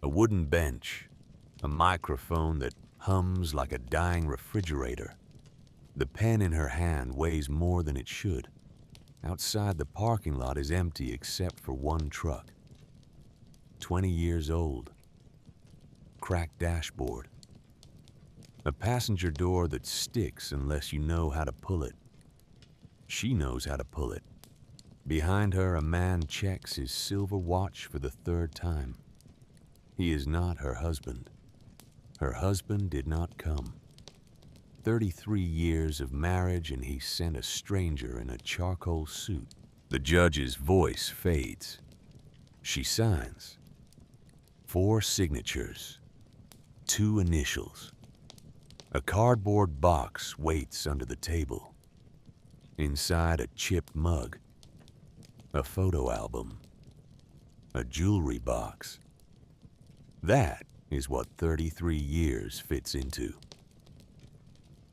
A wooden bench, a microphone that hums like a dying refrigerator. The pen in her hand weighs more than it should. Outside, the parking lot is empty except for one truck. 20 years old. Cracked dashboard. A passenger door that sticks unless you know how to pull it. She knows how to pull it. Behind her, a man checks his silver watch for the third time. He is not her husband. Her husband did not come. 33 years of marriage, and he sent a stranger in a charcoal suit. The judge's voice fades. She signs. 4 signatures. 2 initials. A cardboard box waits under the table. Inside, a chipped mug. A photo album. A jewelry box. That is what 33 years fits into.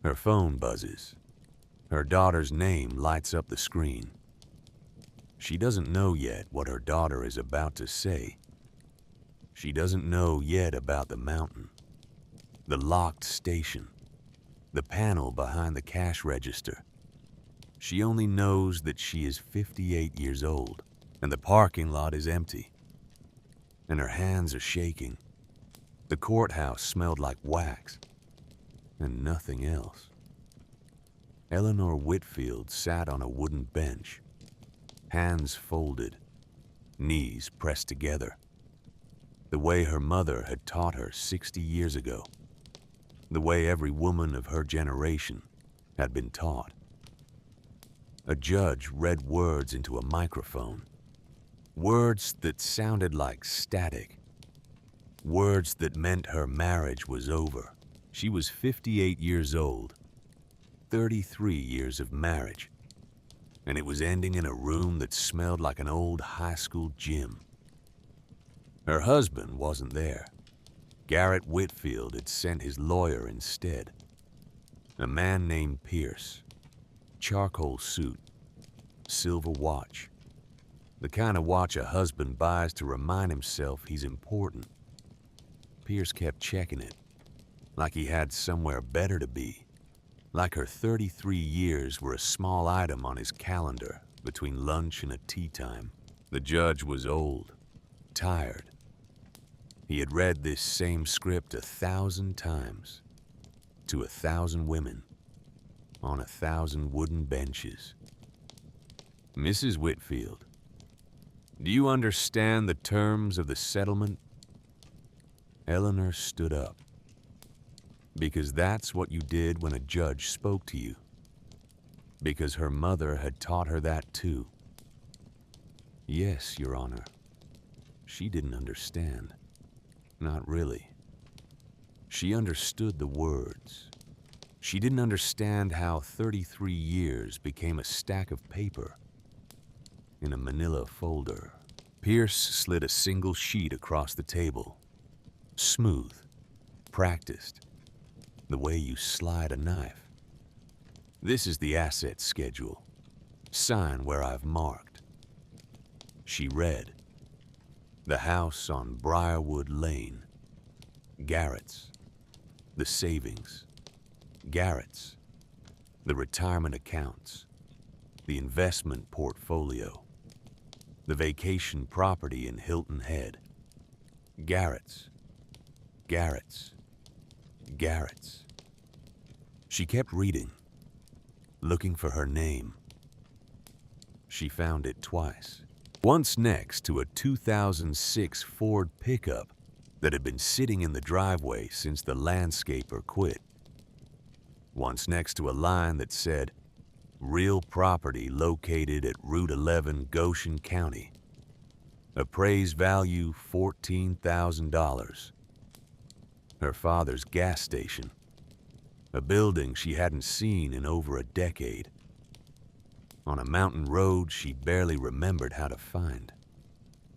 Her phone buzzes. Her daughter's name lights up the screen. She doesn't know yet what her daughter is about to say. She doesn't know yet about the mountain, the locked station, the panel behind the cash register. She only knows that she is 58 years old, and the parking lot is empty, and her hands are shaking. The courthouse smelled like wax, and nothing else. Eleanor Whitfield sat on a wooden bench, hands folded, knees pressed together, the way her mother had taught her 60 years ago, the way every woman of her generation had been taught. A judge read words into a microphone, words that sounded like static, words that meant her marriage was over. She was 58 years old, 33 years of marriage, and it was ending in a room that smelled like an old high school gym. Her husband wasn't there. Garrett Whitfield had sent his lawyer instead. A man named Pierce. Charcoal suit. Silver watch. The kind of watch a husband buys to remind himself he's important. Pierce kept checking it, like he had somewhere better to be. Like her 33 years were a small item on his calendar between lunch and a tea time. The judge was old, tired. He had read this same script 1,000 times, to 1,000 women, on 1,000 wooden benches. Mrs. Whitfield, do you understand the terms of the settlement? Eleanor stood up. Because that's what you did when a judge spoke to you. Because her mother had taught her that too. Yes, Your Honor. She didn't understand. Not really. She understood the words. She didn't understand how 33 years became a stack of paper in a manila folder. Pierce slid a single sheet across the table. Smooth, practiced, the way you slide a knife. This is the asset schedule. Sign where I've marked. She read. The house on Briarwood Lane. Garrett's. The savings. Garrett's. The retirement accounts. The investment portfolio. The vacation property in Hilton Head. Garrett's. Garrett's. Garrett's. She kept reading, looking for her name. She found it twice. Once next to a 2006 Ford pickup that had been sitting in the driveway since the landscaper quit. Once next to a line that said, real property located at Route 11, Goshen County. Appraised value $14,000. Her father's gas station. A building she hadn't seen in over a decade. On a mountain road she barely remembered how to find.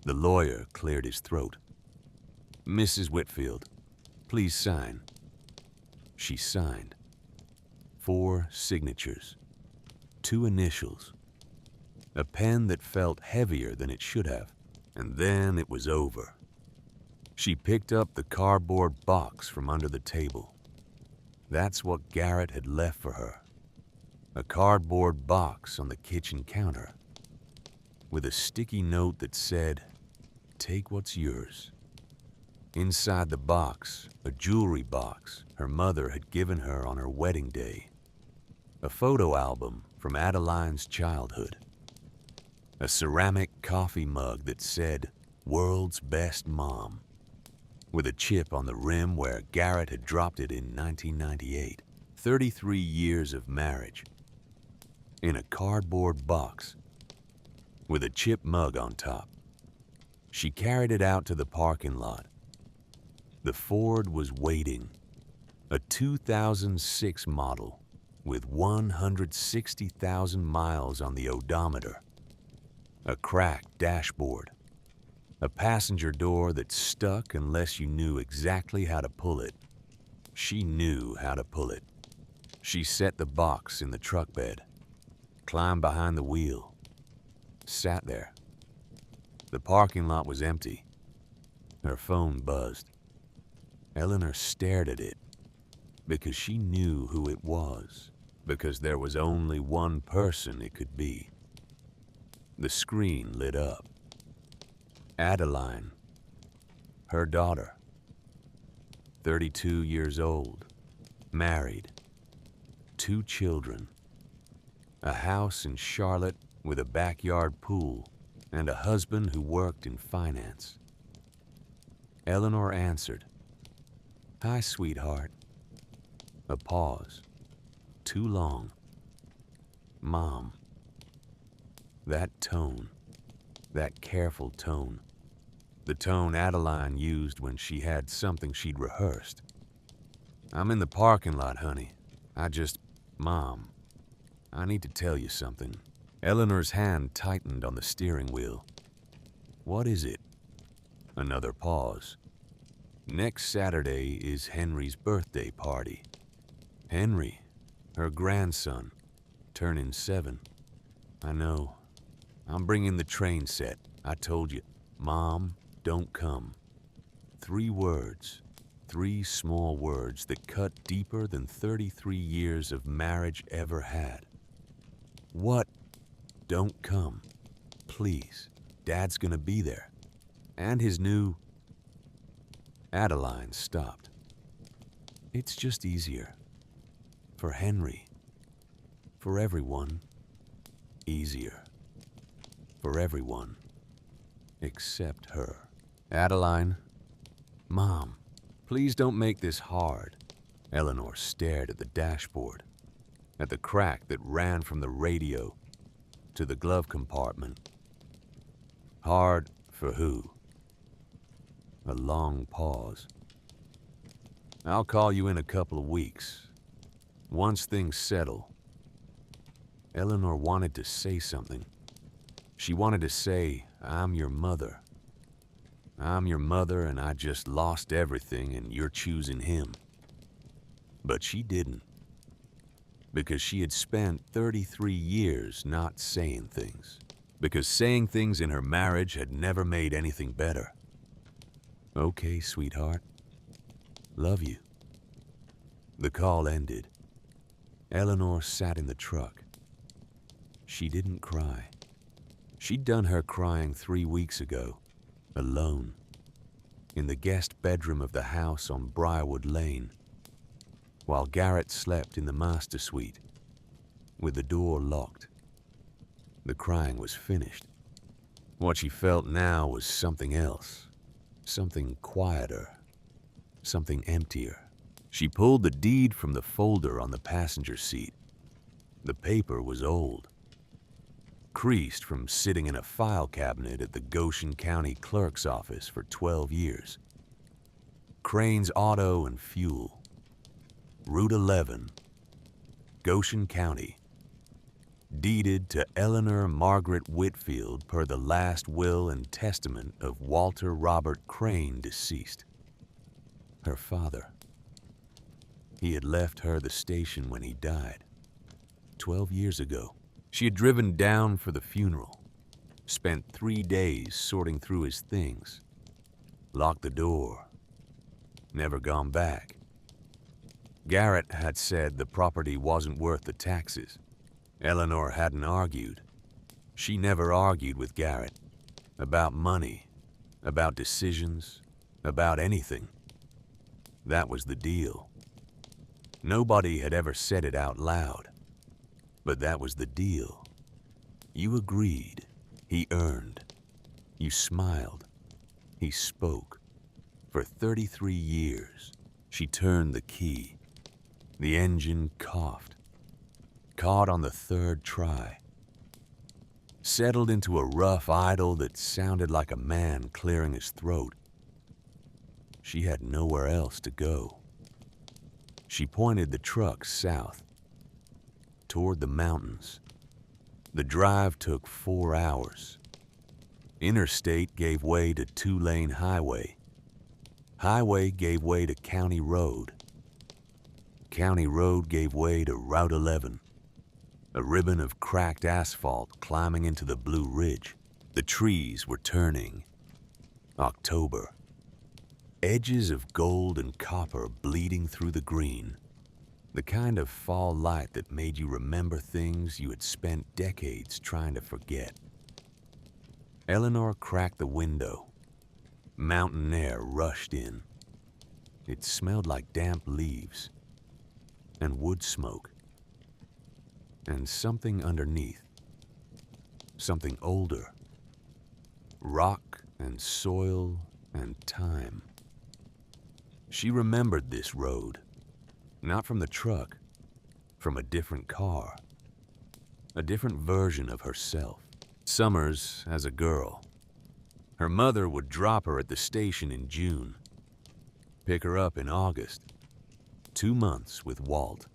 The lawyer cleared his throat. Mrs. Whitfield, please sign. She signed. 4 signatures. 2 initials. A pen that felt heavier than it should have. And then it was over. She picked up the cardboard box from under the table. That's what Garrett had left for her. A cardboard box on the kitchen counter with a sticky note that said, "Take what's yours." Inside the box, a jewelry box her mother had given her on her wedding day. A photo album from Adeline's childhood. A ceramic coffee mug that said, "World's Best Mom," with a chip on the rim where Garrett had dropped it in 1998. 33 years of marriage. In a cardboard box with a chip mug on top. She carried it out to the parking lot. The Ford was waiting. A 2006 model with 160,000 miles on the odometer. A cracked dashboard. A passenger door that stuck unless you knew exactly how to pull it. She knew how to pull it. She set the box in the truck bed, climbed behind the wheel, sat there. The parking lot was empty. Her phone buzzed. Eleanor stared at it because she knew who it was, because there was only one person it could be. The screen lit up. Adeline, her daughter, 32 years old, married, 2 children, a house in Charlotte with a backyard pool, and a husband who worked in finance. Eleanor answered, "Hi, sweetheart." A pause. Too long. "Mom." That tone, that careful tone, the tone Adeline used when she had something she'd rehearsed. "I'm in the parking lot, honey. Mom, I need to tell you something." Eleanor's hand tightened on the steering wheel. "What is it?" Another pause. "Next Saturday is Henry's birthday party." Henry, her grandson, turning 7. "I know. I'm bringing the train set. I told you." "Mom, don't come." 3 words, 3 small words that cut deeper than 33 years of marriage ever had. "What? Don't come. Please. Dad's gonna be there. And his new..." Adeline stopped. "It's just easier. For Henry. For everyone. Easier. For everyone. Except her." "Adeline." "Mom, please don't make this hard." Eleanor stared at the dashboard, at the crack that ran from the radio to the glove compartment. "Hard for who?" A long pause. "I'll call you in a couple of weeks. Once things settle." Eleanor wanted to say something. She wanted to say, "I'm your mother. I'm your mother and I just lost everything and you're choosing him." But she didn't. Because she had spent 33 years not saying things. Because saying things in her marriage had never made anything better. "Okay, sweetheart. Love you." The call ended. Eleanor sat in the truck. She didn't cry. She'd done her crying 3 weeks ago, alone, in the guest bedroom of the house on Briarwood Lane, while Garrett slept in the master suite, with the door locked. The crying was finished. What she felt now was something else, something quieter, something emptier. She pulled the deed from the folder on the passenger seat. The paper was old, creased from sitting in a file cabinet at the Goshen County Clerk's office for 12 years. Crane's Auto and Fuel, Route 11, Goshen County. Deeded to Eleanor Margaret Whitfield per the last will and testament of Walter Robert Crane, deceased. Her father. He had left her the station when he died, 12 years ago. She had driven down for the funeral, spent 3 days sorting through his things, locked the door, never gone back. Garrett had said the property wasn't worth the taxes. Eleanor hadn't argued. She never argued with Garrett about money, about decisions, about anything. That was the deal. Nobody had ever said it out loud, but that was the deal. You agreed. He earned. You smiled. He spoke. For 33 years, she turned the key. The engine coughed. Caught on the third try. Settled into a rough idle that sounded like a man clearing his throat. She had nowhere else to go. She pointed the truck south, toward the mountains. The drive took 4 hours. Interstate gave way to 2-lane highway. Highway gave way to county road. County road gave way to Route 11, a ribbon of cracked asphalt climbing into the Blue Ridge. The trees were turning. October. Edges of gold and copper bleeding through the green. The kind of fall light that made you remember things you had spent decades trying to forget. Eleanor cracked the window. Mountain air rushed in. It smelled like damp leaves and wood smoke, and something underneath, something older, rock and soil and time. She remembered this road, not from the truck, from a different car, a different version of herself. Summers as a girl. Her mother would drop her at the station in June, pick her up in August. 2 months with Walt.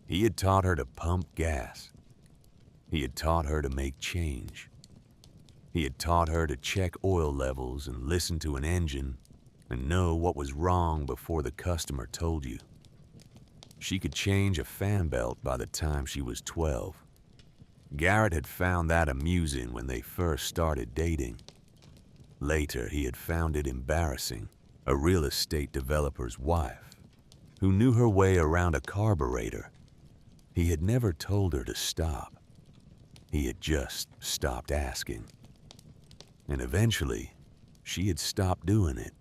He had taught her to pump gas. He had taught her to make change. He had taught her to check oil levels and listen to an engine and know what was wrong before the customer told you. She could change a fan belt by the time she was 12. Garrett had found that amusing when they first started dating. Later, he had found it embarrassing. A real estate developer's wife who knew her way around a carburetor. He had never told her to stop. He had just stopped asking. And eventually, she had stopped doing it.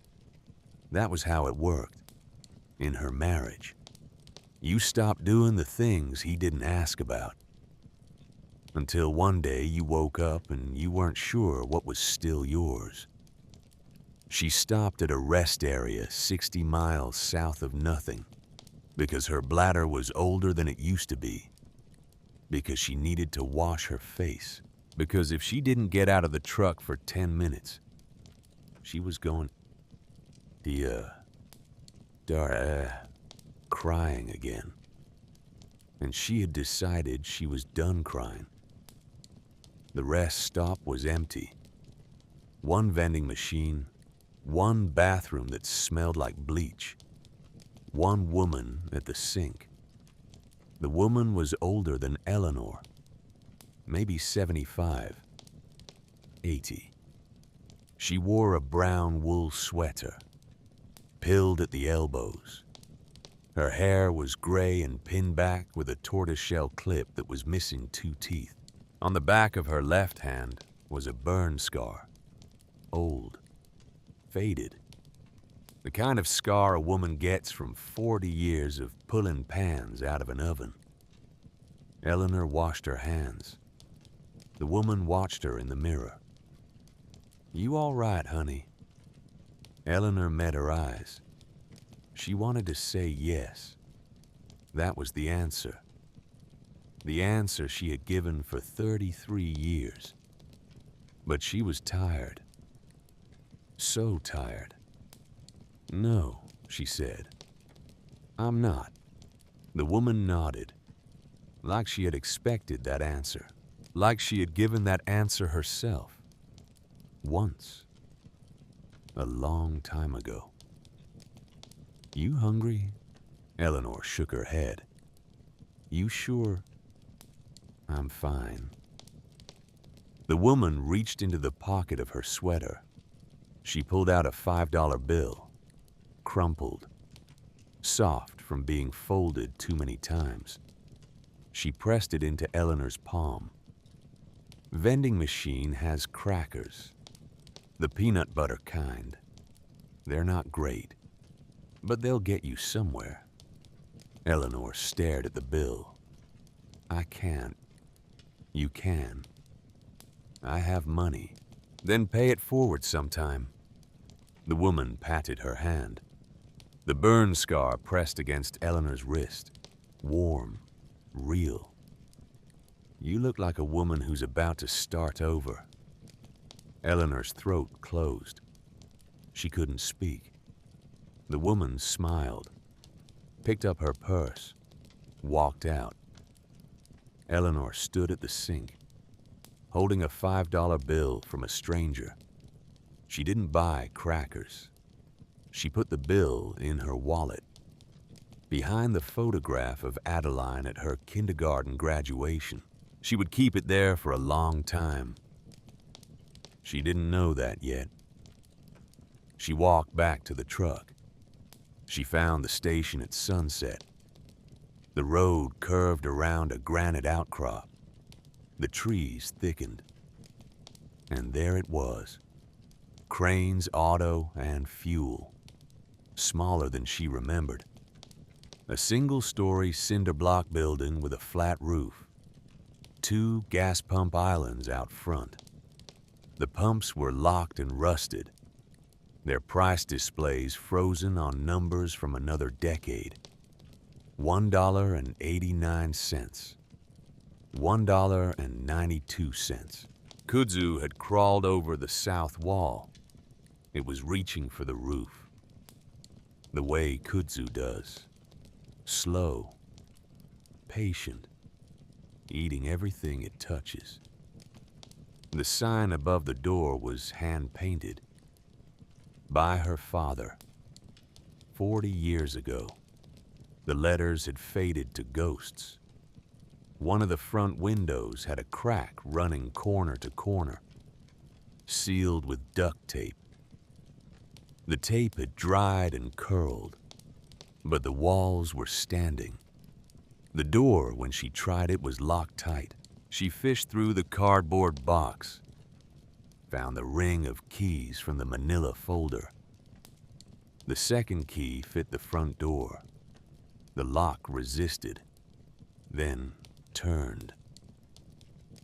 That was how it worked. In her marriage, you stopped doing the things he didn't ask about. Until one day you woke up and you weren't sure what was still yours. She stopped at a rest area 60 miles south of nothing because her bladder was older than it used to be, because she needed to wash her face, because if she didn't get out of the truck for 10 minutes, she was going, crying again. And she had decided she was done crying. The rest stop was empty. One vending machine, one bathroom that smelled like bleach, one woman at the sink. The woman was older than Eleanor, maybe 75, 80. She wore a brown wool sweater, pilled at the elbows. Her hair was gray and pinned back with a tortoiseshell clip that was missing 2 teeth. On the back of her left hand was a burn scar, old, faded. The kind of scar a woman gets from 40 years of pulling pans out of an oven. Eleanor washed her hands. The woman watched her in the mirror. "You all right, honey?" Eleanor met her eyes. She wanted to say yes. That was the answer. The answer she had given for 33 years. But she was tired. So tired. "No," she said. "I'm not." The woman nodded, like she had expected that answer, like she had given that answer herself. Once. A long time ago. "You hungry?" Eleanor shook her head. "You sure?" "I'm fine." The woman reached into the pocket of her sweater. She pulled out a $5 bill, crumpled, soft from being folded too many times. She pressed it into Eleanor's palm. Vending machine has crackers, the peanut butter kind. They're not great, but they'll get you somewhere. Eleanor stared at the bill. I can't. You can. I have money. Then pay it forward sometime. The woman patted her hand. The burn scar pressed against Eleanor's wrist. Warm, real. You look like a woman who's about to start over. Eleanor's throat closed. She couldn't speak. The woman smiled, picked up her purse, walked out. Eleanor stood at the sink, holding a $5 bill from a stranger. She didn't buy crackers. She put the bill in her wallet. Behind the photograph of Adeline at her kindergarten graduation. She would keep it there for a long time. She didn't know that yet. She walked back to the truck. She found the station at sunset. The road curved around a granite outcrop. The trees thickened. And there it was. Crane's Auto and Fuel. Smaller than she remembered. A single-story cinder block building with a flat roof. 2 gas pump islands out front. The pumps were locked and rusted, their price displays frozen on numbers from another decade. $1.89. $1.92. Kudzu had crawled over the south wall. It was reaching for the roof. The way Kudzu does. Slow. Patient. Eating everything it touches. The sign above the door was hand-painted. By her father. 40 years ago. The letters had faded to ghosts. One of the front windows had a crack running corner to corner, sealed with duct tape. The tape had dried and curled, but the walls were standing. The door, when she tried it, was locked tight. She fished through the cardboard box, found the ring of keys from the manila folder. The second key fit the front door. The lock resisted, then turned.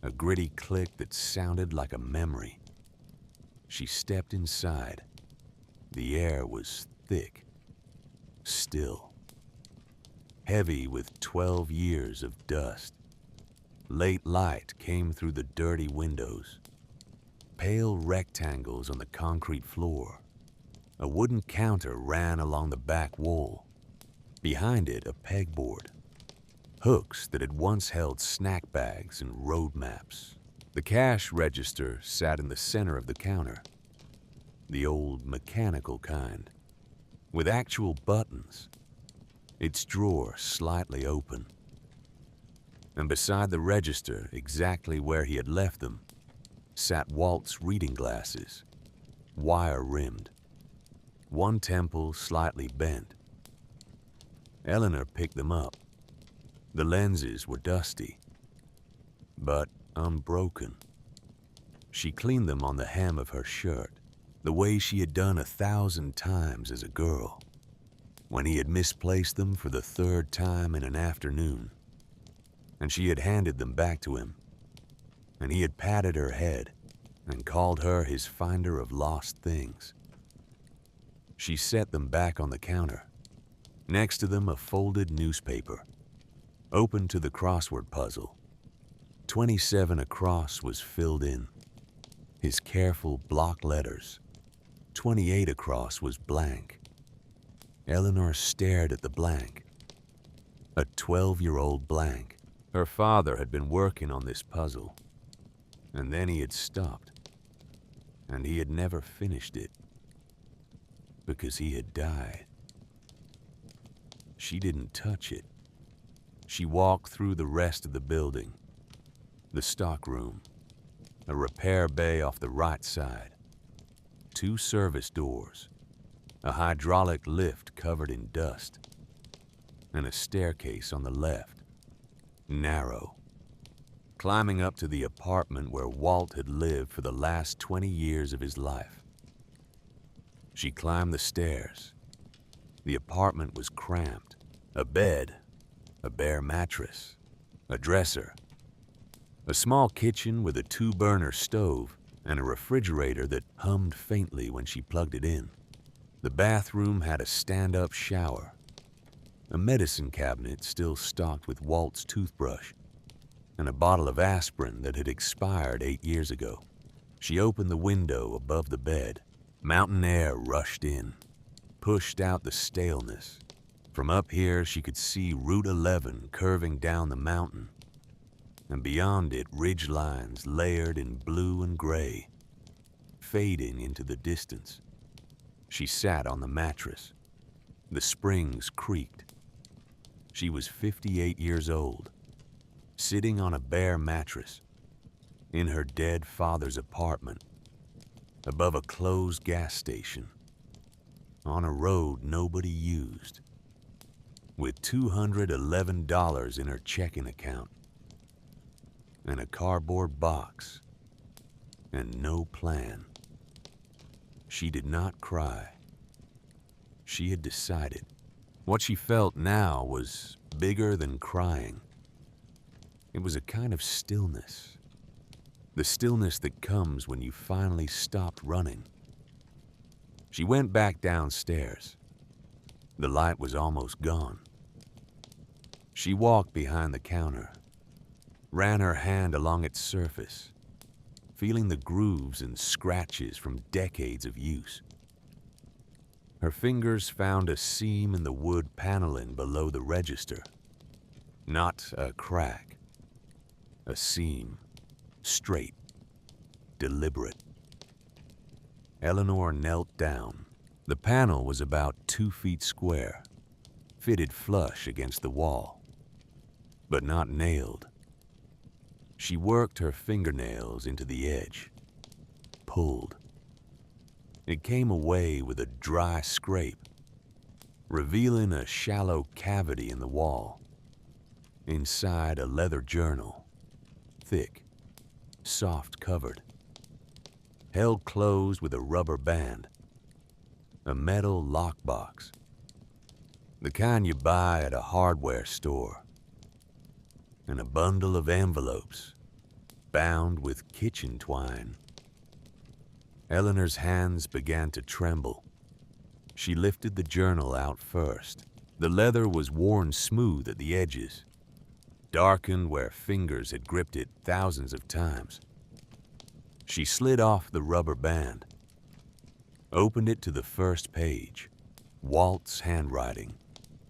A gritty click that sounded like a memory. She stepped inside. The air was thick, still. Heavy with 12 years of dust. Late light came through the dirty windows. Pale rectangles on the concrete floor. A wooden counter ran along the back wall. Behind it, a pegboard. Hooks that had once held snack bags and road maps. The cash register sat in the center of the counter. The old mechanical kind, with actual buttons. Its drawer slightly open. And beside the register, exactly where he had left them, sat Walt's reading glasses, wire-rimmed. One temple slightly bent. Eleanor picked them up. The lenses were dusty, but unbroken. She cleaned them on the hem of her shirt, the way she had done 1,000 times as a girl, when he had misplaced them for the 3rd time in an afternoon, and she had handed them back to him, and he had patted her head and called her his finder of lost things. She set them back on the counter. Next to them, a folded newspaper, open to the crossword puzzle. 27 across was filled in, his careful block letters. 28 across was blank. Eleanor stared at the blank. A 12-year-old blank. Her father had been working on this puzzle, and then he had stopped, and he had never finished it, because he had died. She didn't touch it. She walked through the rest of the building, the stockroom, a repair bay off the right side, 2 service doors, a hydraulic lift covered in dust, and a staircase on the left, narrow, climbing up to the apartment where Walt had lived for the last 20 years of his life. She climbed the stairs. The apartment was cramped. A bed, a bare mattress, a dresser, a small kitchen with a 2-burner stove, and a refrigerator that hummed faintly when she plugged it in. The bathroom had a stand-up shower, a medicine cabinet still stocked with Walt's toothbrush, and a bottle of aspirin that had expired 8 years ago. She opened the window above the bed. Mountain air rushed in, pushed out the staleness. From up here, she could see Route 11 curving down the mountain, and beyond it, ridge lines layered in blue and gray, fading into the distance. She sat on the mattress. The springs creaked. She was 58 years old, sitting on a bare mattress, in her dead father's apartment, above a closed gas station, on a road nobody used, with $211 in her checking account, and a cardboard box, and no plan. She did not cry. She had decided. What she felt now was bigger than crying. It was a kind of stillness. The stillness that comes when you finally stopped running. She went back downstairs. The light was almost gone. She walked behind the counter, ran her hand along its surface, feeling the grooves and scratches from decades of use. Her fingers found a seam in the wood paneling below the register. Not a crack, a seam, straight, deliberate. Eleanor knelt down. The panel was about 2 feet square, fitted flush against the wall, but not nailed. She worked her fingernails into the edge, pulled. It came away with a dry scrape, revealing a shallow cavity in the wall. Inside, a leather journal, thick, soft-covered, held closed with a rubber band, a metal lockbox, the kind you buy at a hardware store, and a bundle of envelopes bound with kitchen twine. Eleanor's hands began to tremble. She lifted the journal out first. The leather was worn smooth at the edges, darkened where fingers had gripped it thousands of times. She slid off the rubber band, opened it to the first page. Walt's handwriting,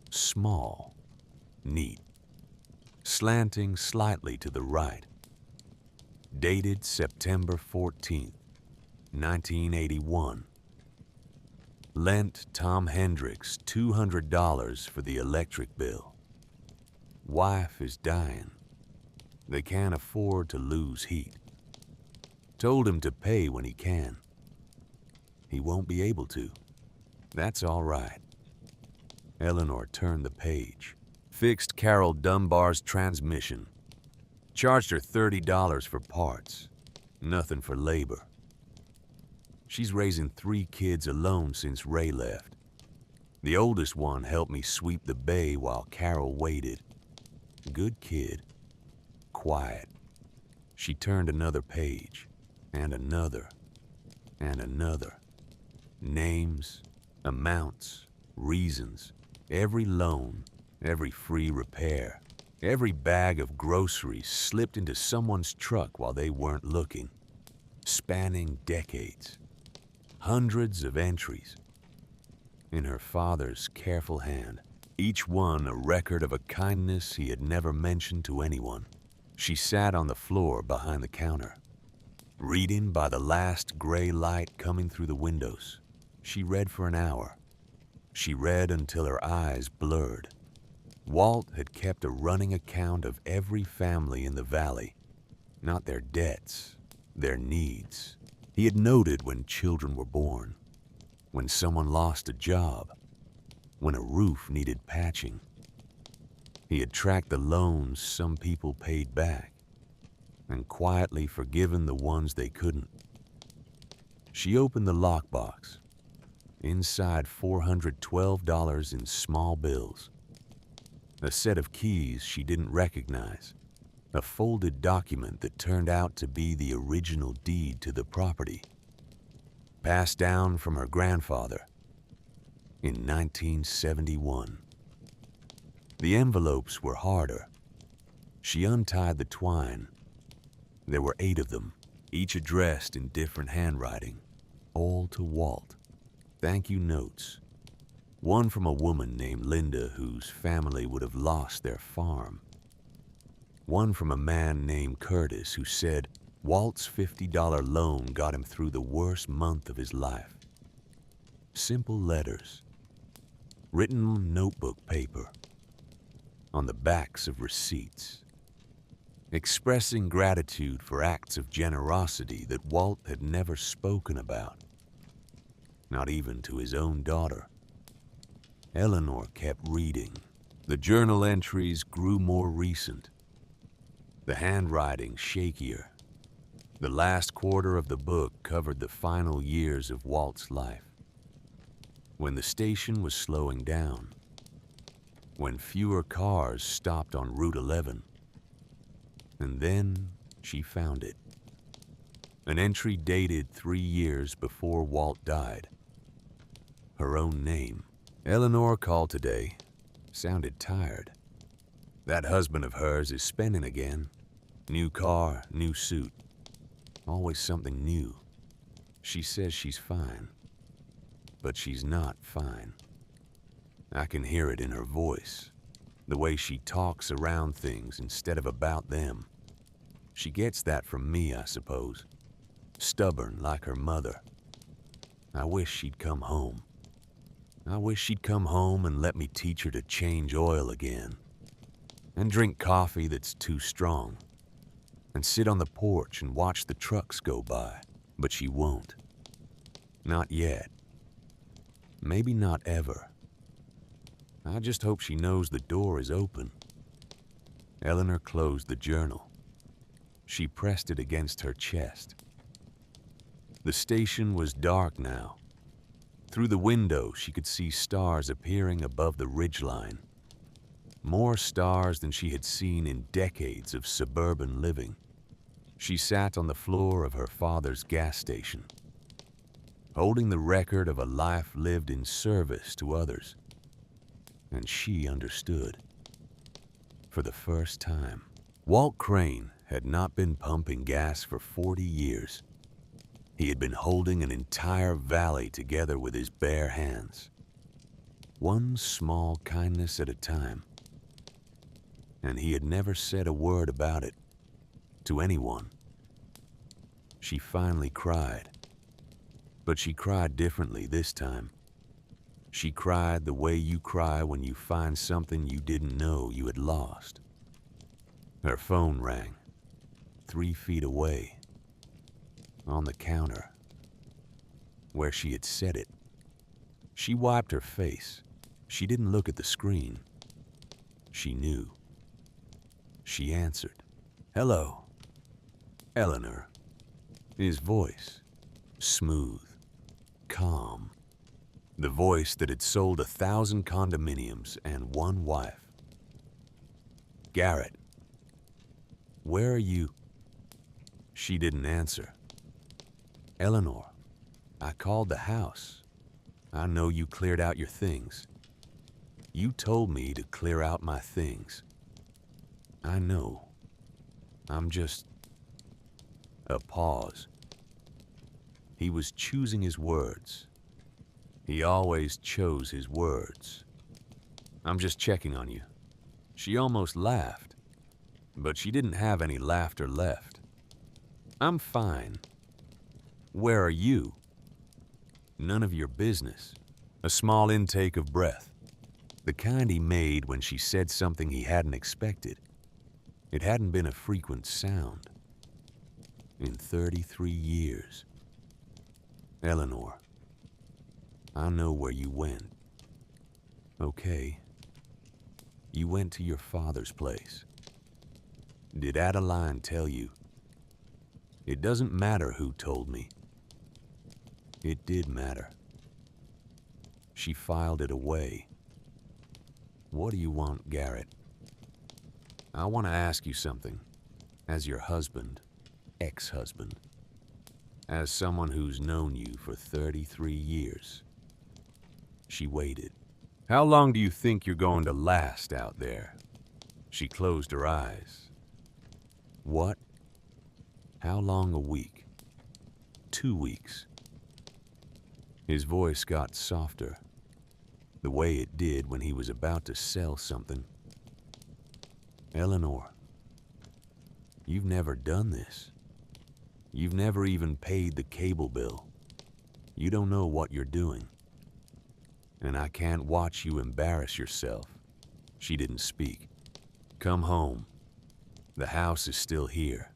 small, neat, slanting slightly to the right. Dated September 14th, 1981. Lent Tom Hendricks $200 for the electric bill. Wife is dying. They can't afford to lose heat. Told him to pay when he can. He won't be able to. That's all right. Eleanor turned the page. Fixed Carol Dunbar's transmission. Charged her $30 for parts. Nothing for labor. She's raising 3 kids alone since Ray left. The oldest one helped me sweep the bay while Carol waited. Good kid. Quiet. She turned another page, and another, and another. Names, amounts, reasons, every loan, every free repair, every bag of groceries slipped into someone's truck while they weren't looking, spanning decades. Hundreds of entries. In her father's careful hand, each one a record of a kindness he had never mentioned to anyone. She sat on the floor behind the counter, reading by the last gray light coming through the windows. She read for an hour. She read until her eyes blurred. Walt had kept a running account of every family in the valley, not their debts, their needs. He had noted when children were born, when someone lost a job, when a roof needed patching. He had tracked the loans some people paid back and quietly forgiven the ones they couldn't. She opened the lockbox. Inside $412 in small bills. A set of keys she didn't recognize. A folded document that turned out to be the original deed to the property, passed down from her grandfather in 1971. The envelopes were harder. She untied the twine. There were 8 of them, each addressed in different handwriting, all to Walt. Thank you notes. One from a woman named Linda whose family would have lost their farm. One from a man named Curtis who said Walt's $50 loan got him through the worst month of his life. Simple letters, written on notebook paper, on the backs of receipts, expressing gratitude for acts of generosity that Walt had never spoken about, not even to his own daughter. Eleanor kept reading. The journal entries grew more recent, the handwriting shakier. The last quarter of the book covered the final years of Walt's life. When the station was slowing down, when fewer cars stopped on Route 11. And then she found it. An entry dated 3 years before Walt died. Her own name. Eleanor called today. Sounded tired. That husband of hers is spending again. New car, new suit. Always something new. She says she's fine. But she's not fine. I can hear it in her voice. The way she talks around things instead of about them. She gets that from me, I suppose. Stubborn like her mother. I wish she'd come home. I wish she'd come home and let me teach her to change oil again. And drink coffee that's too strong. And sit on the porch and watch the trucks go by. But she won't. Not yet. Maybe not ever. I just hope she knows the door is open. Eleanor closed the journal. She pressed it against her chest. The station was dark now. Through the window, she could see stars appearing above the ridgeline. More stars than she had seen in decades of suburban living. She sat on the floor of her father's gas station, holding the record of a life lived in service to others. And she understood. For the first time, Walt Crane had not been pumping gas for 40 years. He had been holding an entire valley together with his bare hands. One small kindness at a time. And he had never said a word about it to anyone. She finally cried. But she cried differently this time. She cried the way you cry when you find something you didn't know you had lost. Her phone rang, 3 feet away, on the counter, where she had set it. She wiped her face. She didn't look at the screen. She knew. She answered. Hello, Eleanor. His voice, smooth, calm. The voice that had sold 1,000 condominiums and 1 wife. Garrett, where are you? She didn't answer. Eleanor, I called the house. I know you cleared out your things. You told me to clear out my things. I know. I'm just... A pause. He was choosing his words. He always chose his words. I'm just checking on you. She almost laughed, but she didn't have any laughter left. I'm fine. Where are you? None of your business. A small intake of breath. The kind he made when she said something he hadn't expected. It hadn't been a frequent sound. In 33 years. Eleanor, I know where you went. Okay, you went to your father's place. Did Adeline tell you? It doesn't matter who told me. It did matter. She filed it away. What do you want, Garrett? I want to ask you something. As your husband, ex-husband, as someone who's known you for 33 years. She waited. How long do you think you're going to last out there? She closed her eyes. What? How long a week? 2 weeks. His voice got softer, the way it did when he was about to sell something. Eleanor, you've never done this. You've never even paid the cable bill. You don't know what you're doing. And I can't watch you embarrass yourself. She didn't speak. Come home. The house is still here.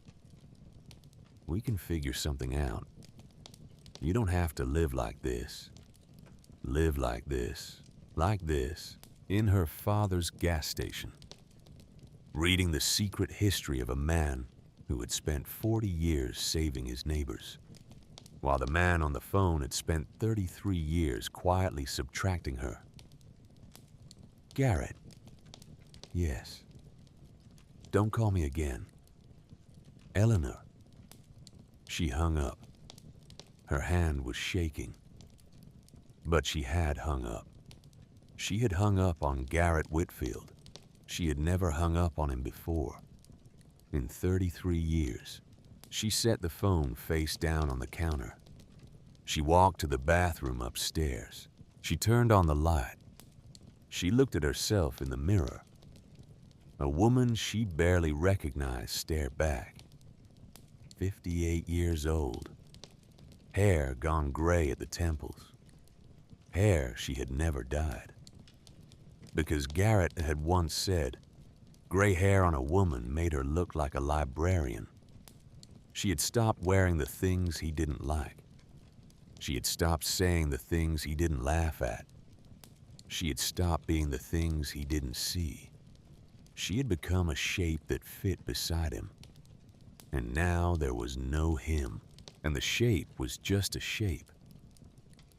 We can figure something out. You don't have to live like this. Live like this, in her father's gas station. Reading the secret history of a man who had spent 40 years saving his neighbors, while the man on the phone had spent 33 years quietly subtracting her. Garrett. Yes. Don't call me again. Eleanor. She hung up. Her hand was shaking. But she had hung up. She had hung up on Garrett Whitfield. She had never hung up on him before. In 33 years, she set the phone face down on the counter. She walked to the bathroom upstairs. She turned on the light. She looked at herself in the mirror. A woman she barely recognized stared back. 58 years old. Hair gone gray at the temples. Hair she had never dyed. Because Garrett had once said, gray hair on a woman made her look like a librarian. She had stopped wearing the things he didn't like. She had stopped saying the things he didn't laugh at. She had stopped being the things he didn't see. She had become a shape that fit beside him. And now there was no him, and the shape was just a shape.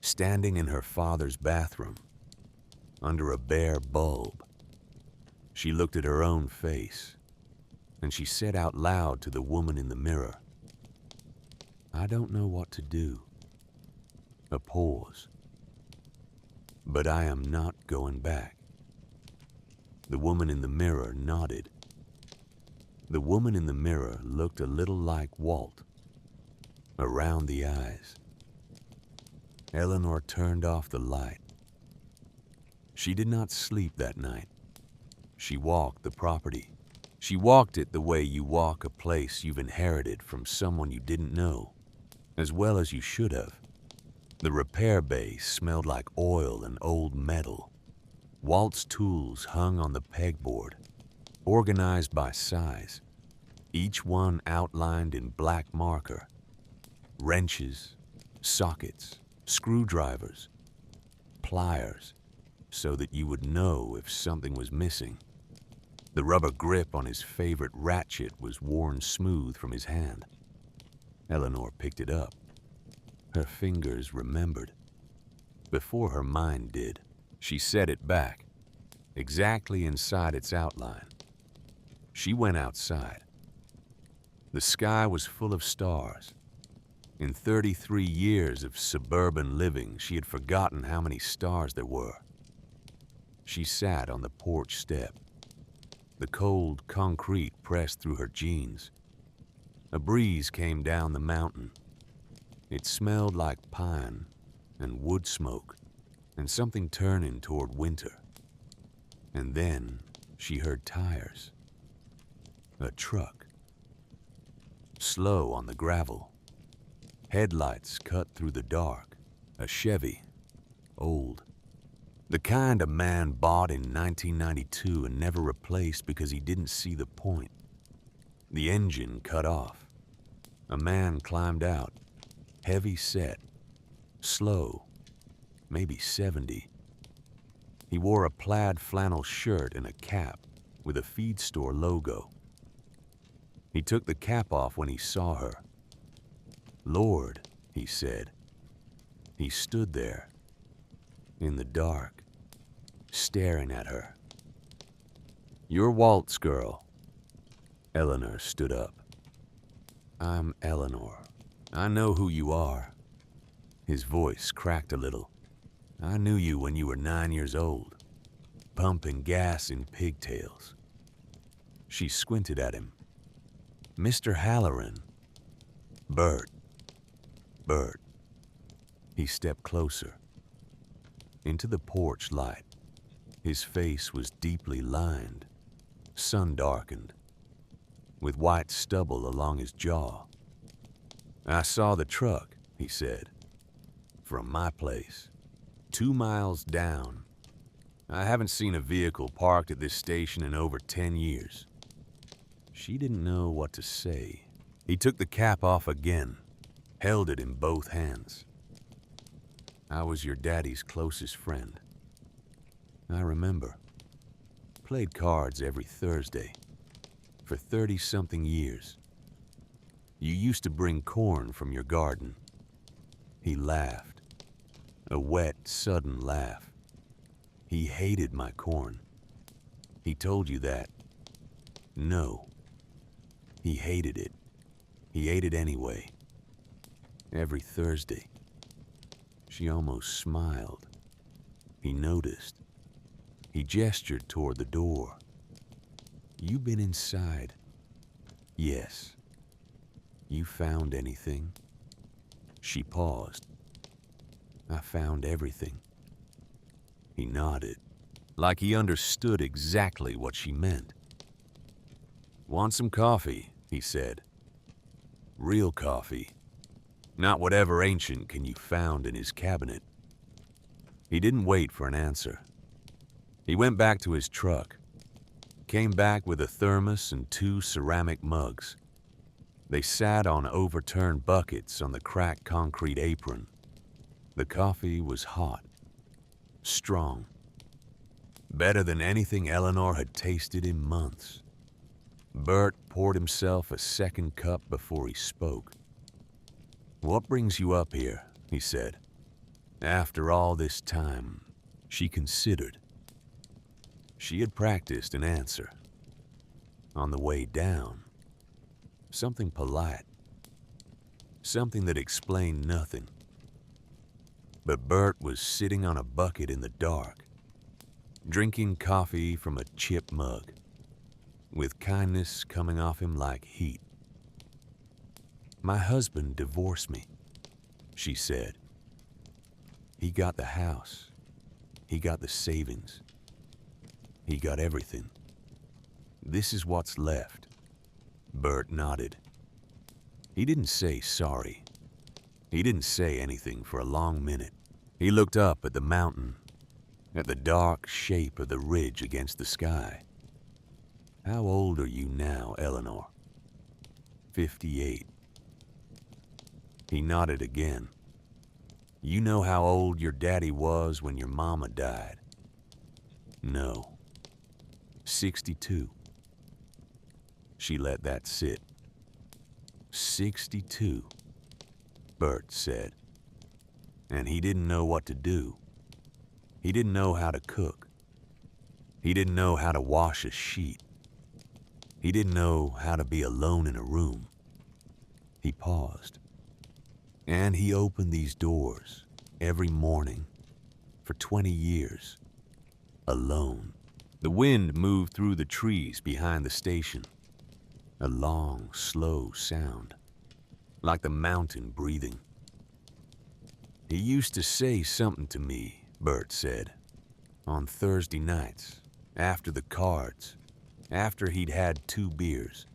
Standing in her father's bathroom, under a bare bulb, she looked at her own face, and she said out loud to the woman in the mirror, I don't know what to do. A pause. But I am not going back. The woman in the mirror nodded. The woman in the mirror looked a little like Walt, around the eyes. Eleanor turned off the light. She did not sleep that night. She walked the property. She walked it the way you walk a place you've inherited from someone you didn't know, as well as you should have. The repair bay smelled like oil and old metal. Walt's tools hung on the pegboard, organized by size, each one outlined in black marker. Wrenches, sockets, screwdrivers, pliers, so that you would know if something was missing. The rubber grip on his favorite ratchet was worn smooth from his hand. Eleanor picked it up. Her fingers remembered. Before her mind did, she set it back, exactly inside its outline. She went outside. The sky was full of stars. In 33 years of suburban living, she had forgotten how many stars there were. She sat on the porch step. The cold concrete pressed through her jeans. A breeze came down the mountain. It smelled like pine and wood smoke and something turning toward winter. And then she heard tires. A truck. Slow on the gravel. Headlights cut through the dark. A Chevy. Old. The kind a man bought in 1992 and never replaced because he didn't see the point. The engine cut off. A man climbed out, heavy set, slow, maybe 70. He wore a plaid flannel shirt and a cap with a feed store logo. He took the cap off when he saw her. "Lord," he said. He stood there, in the dark, staring at her. "You're Walt's girl." Eleanor stood up. "I'm Eleanor. I know who you are." His voice cracked a little. "I knew you when you were 9 years old, pumping gas in pigtails." She squinted at him. "Mr. Halloran." "Bert. Bert." He stepped closer. Into the porch light. His face was deeply lined, sun-darkened, with white stubble along his jaw. "I saw the truck," he said, "from my place, 2 miles down. I haven't seen a vehicle parked at this station in over 10 years. She didn't know what to say. He took the cap off again, held it in both hands. "I was your daddy's closest friend. I remember. Played cards every Thursday for 30-something years. You used to bring corn from your garden." He laughed, a wet, sudden laugh. "He hated my corn. He told you that." "No. He hated it. He ate it anyway. Every Thursday." She almost smiled. He noticed. He gestured toward the door. "You been inside?" "Yes." "You found anything?" She paused. "I found everything." He nodded, like he understood exactly what she meant. "Want some coffee?" he said. "Real coffee. Not whatever ancient can you found in his cabinet." He didn't wait for an answer. He went back to his truck, came back with a thermos and 2 ceramic mugs. They sat on overturned buckets on the cracked concrete apron. The coffee was hot, strong, better than anything Eleanor had tasted in months. Bert poured himself a second cup before he spoke. "What brings you up here?" he said. "After all this time." She considered. She had practiced an answer. On the way down, something polite, something that explained nothing. But Bert was sitting on a bucket in the dark, drinking coffee from a chip mug, with kindness coming off him like heat. "My husband divorced me," she said. "He got the house. He got the savings. He got everything. This is what's left." Bert nodded. He didn't say sorry. He didn't say anything for a long minute. He looked up at the mountain, at the dark shape of the ridge against the sky. "How old are you now, Eleanor?" 58. He nodded again. "You know how old your daddy was when your mama died?" "No." 62. She let that sit. 62, Bert said. And he didn't know what to do. He didn't know how to cook. He didn't know how to wash a sheet. He didn't know how to be alone in a room. He paused. And he opened these doors every morning for 20 years, alone. The wind moved through the trees behind the station, a long, slow sound, like the mountain breathing. "He used to say something to me," Bert said, "on Thursday nights, after the cards, after he'd had 2 beers.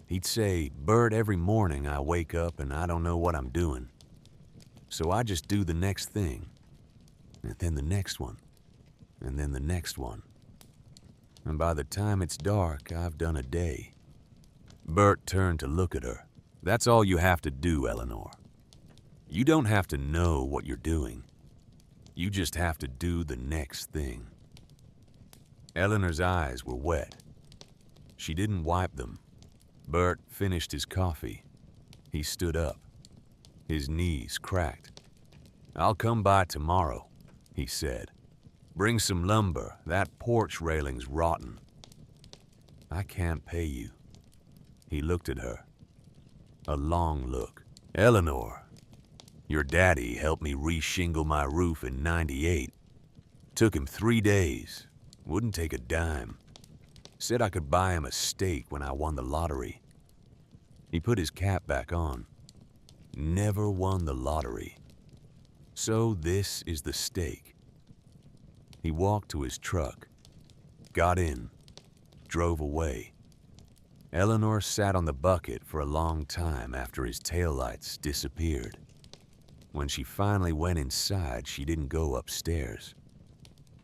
He'd say, 'Bert, every morning I wake up and I don't know what I'm doing. So I just do the next thing, and then the next one, and then the next one. And by the time it's dark, I've done a day.'" Bert turned to look at her. "That's all you have to do, Eleanor. You don't have to know what you're doing. You just have to do the next thing. Eleanor's eyes were wet. She didn't wipe them. Bert finished his coffee. He stood up. His knees cracked. "I'll come by tomorrow," he said. "Bring some lumber. That porch railing's rotten." "I can't pay you." He looked at her. A long look. "Eleanor, your daddy helped me re-shingle my roof in '98. Took him 3 days. Wouldn't take a dime. Said I could buy him a steak when I won the lottery." He put his cap back on. Never won the lottery. So this is the steak. He walked to his truck, got in, drove away. Eleanor sat on the bucket for a long time after his taillights disappeared. When she finally went inside, she didn't go upstairs.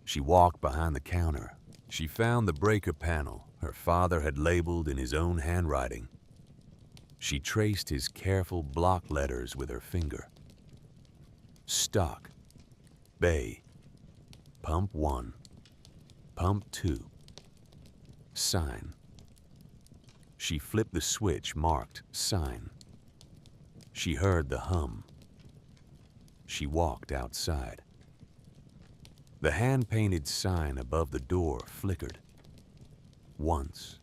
She walked behind the counter. She found the breaker panel her father had labeled in his own handwriting. She traced his careful block letters with her finger. Stock, Bay, Pump 1, Pump 2, Sign. She flipped the switch marked Sign. She heard the hum. She walked outside. The hand-painted sign above the door flickered. Once,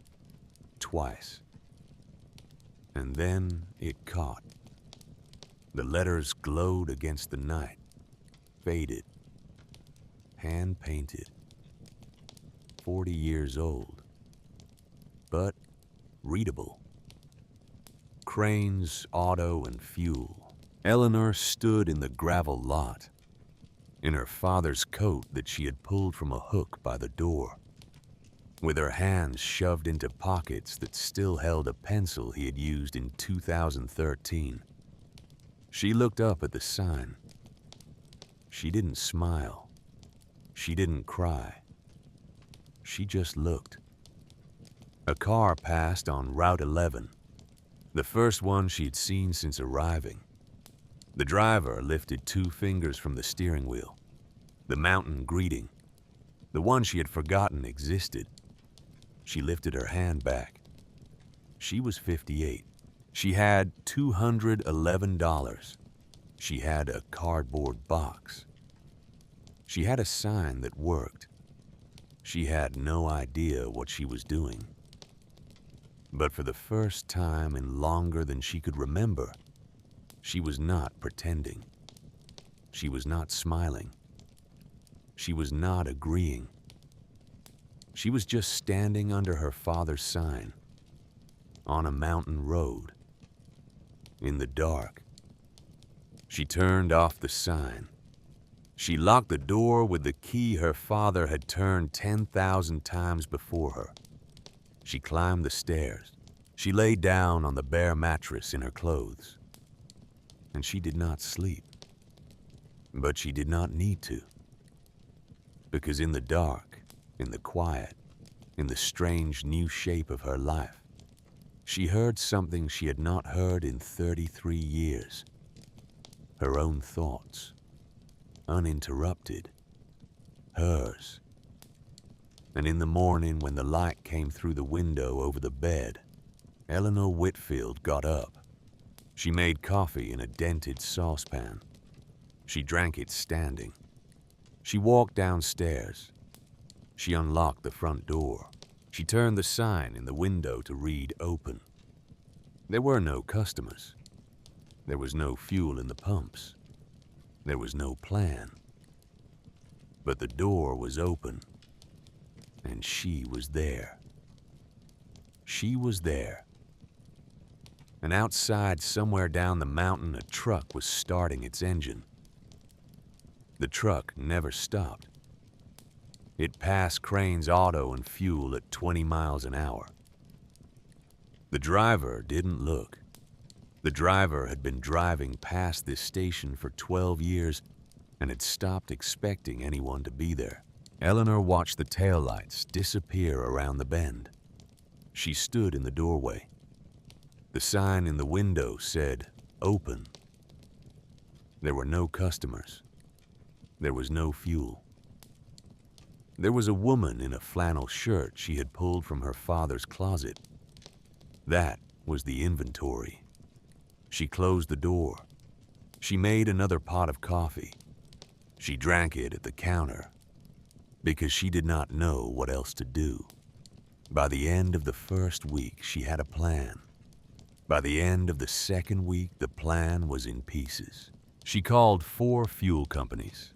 twice. And then it caught. The letters glowed against the night, faded, hand-painted, 40 years old, but readable. Cranes, Auto, and Fuel. Eleanor stood in the gravel lot, in her father's coat that she had pulled from a hook by the door, with her hands shoved into pockets that still held a pencil he had used in 2013. She looked up at the sign. She didn't smile. She didn't cry. She just looked. A car passed on Route 11, the first one she'd seen since arriving. The driver lifted 2 fingers from the steering wheel, the mountain greeting, the one she had forgotten existed. She lifted her hand back. She was 58. She had $211. She had a cardboard box. She had a sign that worked. She had no idea what she was doing. But for the first time in longer than she could remember, she was not pretending. She was not smiling. She was not agreeing. She was just standing under her father's sign, on a mountain road, in the dark. She turned off the sign. She locked the door with the key her father had turned 10,000 times before her. She climbed the stairs. She lay down on the bare mattress in her clothes. And she did not sleep. But she did not need to. Because in the dark, in the quiet, in the strange new shape of her life, she heard something she had not heard in 33 years. Her own thoughts, uninterrupted, hers. And in the morning when the light came through the window over the bed, Eleanor Whitfield got up. She made coffee in a dented saucepan. She drank it standing. She walked downstairs. She unlocked the front door. She turned the sign in the window to read open. There were no customers. There was no fuel in the pumps. There was no plan. But the door was open, and she was there. She was there. And outside, somewhere down the mountain, a truck was starting its engine. The truck never stopped. It passed Crane's Auto and Fuel at 20 miles an hour. The driver didn't look. The driver had been driving past this station for 12 years and had stopped expecting anyone to be there. Eleanor watched the taillights disappear around the bend. She stood in the doorway. The sign in the window said, "Open." There were no customers. There was no fuel. There was a woman in a flannel shirt she had pulled from her father's closet. That was the inventory. She closed the door. She made another pot of coffee. She drank it at the counter because she did not know what else to do. By the end of the first week, she had a plan. By the end of the second week, the plan was in pieces. She called 4 fuel companies.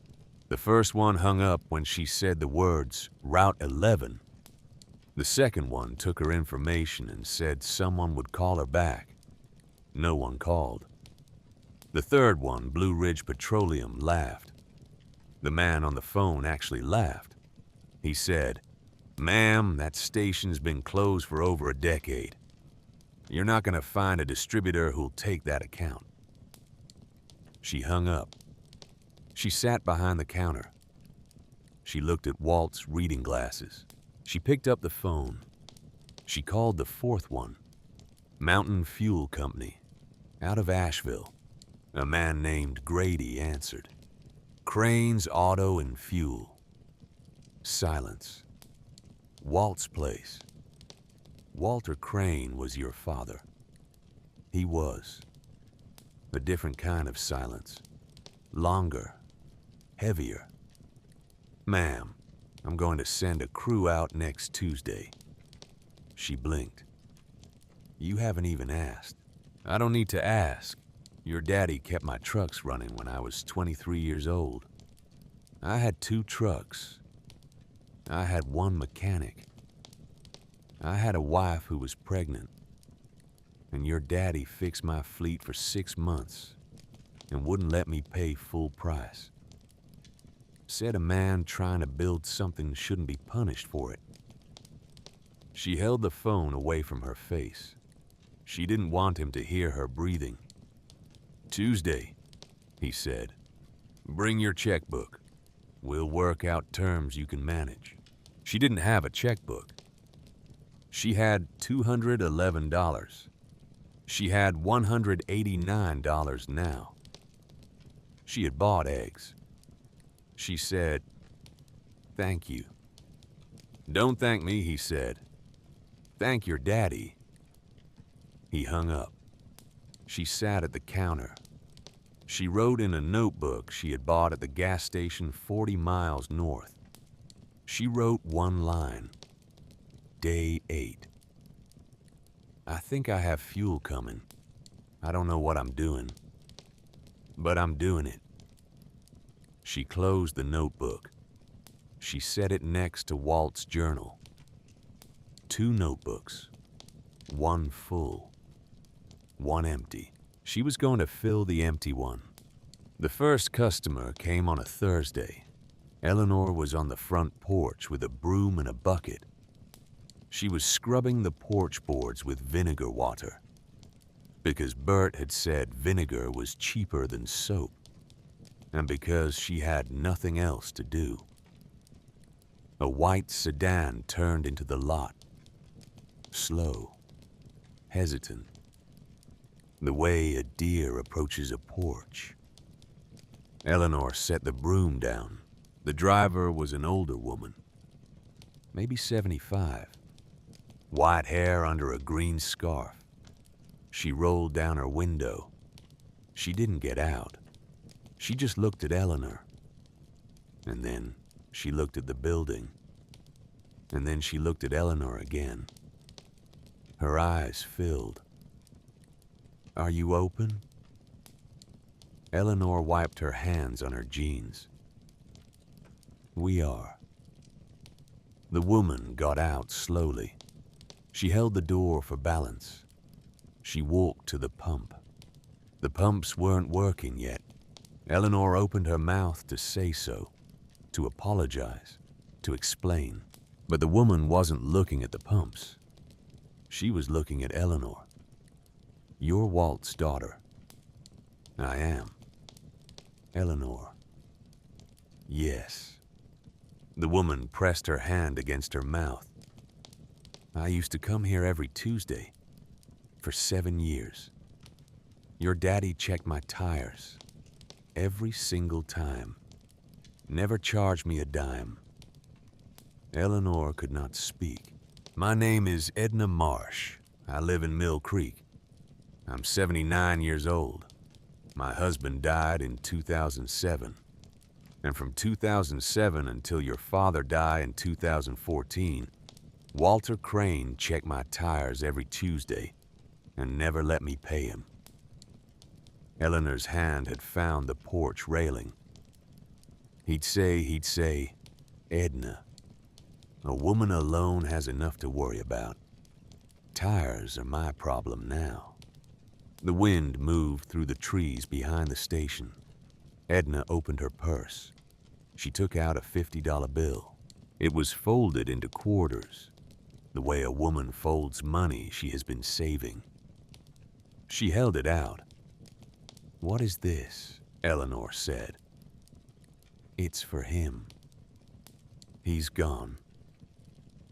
The first one hung up when she said the words, Route 11. The second one took her information and said someone would call her back. No one called. The third one, Blue Ridge Petroleum, laughed. The man on the phone actually laughed. He said, "Ma'am, that station's been closed for over a decade. You're not going to find a distributor who'll take that account." She hung up. She sat behind the counter. She looked at Walt's reading glasses. She picked up the phone. She called the fourth one, Mountain Fuel Company, out of Asheville. A man named Grady answered. Crane's Auto and Fuel. Silence. Walt's place. Walter Crane was your father. He was. A different kind of silence. Longer. Heavier. "Ma'am, I'm going to send a crew out next Tuesday." She blinked. "You haven't even asked." "I don't need to ask. Your daddy kept my trucks running when I was 23 years old. I had 2 trucks. I had 1 mechanic. I had a wife who was pregnant. And your daddy fixed my fleet for 6 months and wouldn't let me pay full price. Said a man trying to build something shouldn't be punished for it." She held the phone away from her face. She didn't want him to hear her breathing. "Tuesday," he said. "Bring your checkbook. We'll work out terms you can manage." She didn't have a checkbook. She had $211. She had $189 now. She had bought eggs. She said, "Thank you." "Don't thank me," he said. "Thank your daddy." He hung up. She sat at the counter. She wrote in a notebook she had bought at the gas station 40 miles north. She wrote one line. Day 8. "I think I have fuel coming. I don't know what I'm doing, but I'm doing it." She closed the notebook. She set it next to Walt's journal. 2 notebooks. 1 full. 1 empty. She was going to fill the empty one. The first customer came on a Thursday. Eleanor was on the front porch with a broom and a bucket. She was scrubbing the porch boards with vinegar water because Bert had said vinegar was cheaper than soap, and because she had nothing else to do. A white sedan turned into the lot. Slow. Hesitant. The way a deer approaches a porch. Eleanor set the broom down. The driver was an older woman, maybe 75. White hair under a green scarf. She rolled down her window. She didn't get out. She just looked at Eleanor. And then she looked at the building. And then she looked at Eleanor again. Her eyes filled. "Are you open?" Eleanor wiped her hands on her jeans. "We are." The woman got out slowly. She held the door for balance. She walked to the pump. The pumps weren't working yet. Eleanor opened her mouth to say so, to apologize, to explain. But the woman wasn't looking at the pumps. She was looking at Eleanor. "You're Walt's daughter." "I am." "Eleanor." "Yes." The woman pressed her hand against her mouth. "I used to come here every Tuesday for 7 years. Your daddy checked my tires. every single time. Never charged me a dime. Eleanor could not speak. My name is Edna Marsh. I live in Mill Creek. I'm 79 years old. My husband died in 2007. And from 2007 until your father died in 2014, Walter Crane checked my tires every Tuesday and never let me pay him. Eleanor's hand had found the porch railing. He'd say, Edna, a woman alone has enough to worry about. Tires are my problem now. The wind moved through the trees behind the station. Edna opened her purse. She took out a $50 bill. It was folded into quarters, the way a woman folds money she has been saving. She held it out. "What is this?" Eleanor said. "It's for him. He's gone."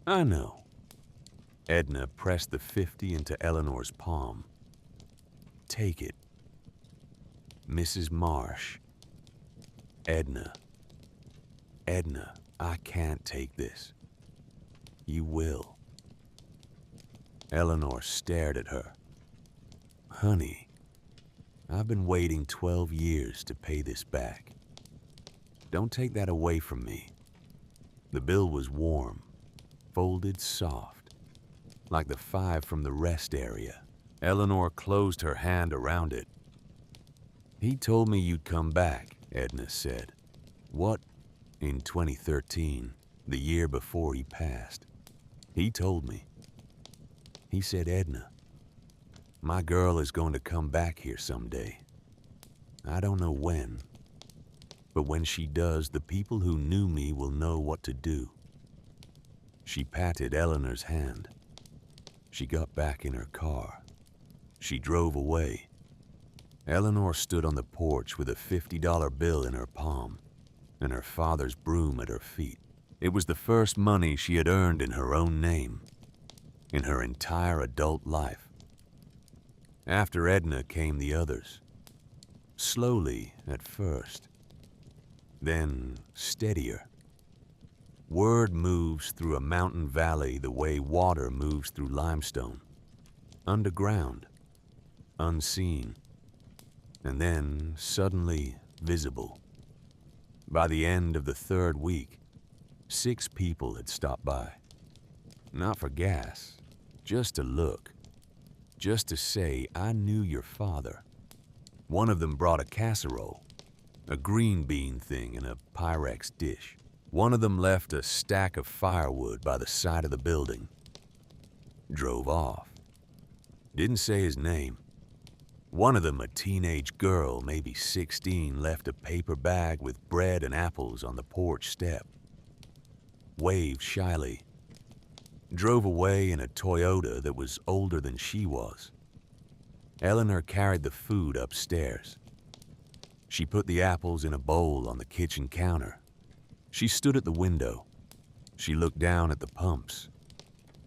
"I know." Edna pressed the 50 into Eleanor's palm. "Take it. Mrs. Marsh." Edna, I can't take this." "You will." Eleanor stared at her. "Honey, I've been waiting 12 years to pay this back. Don't take that away from me." The bill was warm, folded soft, like the 5 from the rest area. Eleanor closed her hand around it. "He told me you'd come back," Edna said. "What?" "In 2013, the year before he passed. He told me. He said, Edna, my girl is going to come back here someday. I don't know when, but when she does, the people who knew me will know what to do." She patted Eleanor's hand. She got back in her car. She drove away. Eleanor stood on the porch with a $50 bill in her palm and her father's broom at her feet. It was the first money she had earned in her own name, in her entire adult life. After Edna came the others. Slowly at first, then steadier. Word moves through a mountain valley the way water moves through limestone. Underground, unseen, and then suddenly visible. By the end of the 3rd week, 6 people had stopped by. Not for gas, just to look, just to say, "I knew your father." One of them brought a casserole, a green bean thing in a Pyrex dish. One of them left a stack of firewood by the side of the building. Drove off. Didn't say his name. One of them, a teenage girl, maybe 16, left a paper bag with bread and apples on the porch step. Waved shyly. Drove away in a Toyota that was older than she was. Eleanor carried the food upstairs. She put the apples in a bowl on the kitchen counter. She stood at the window. She looked down at the pumps.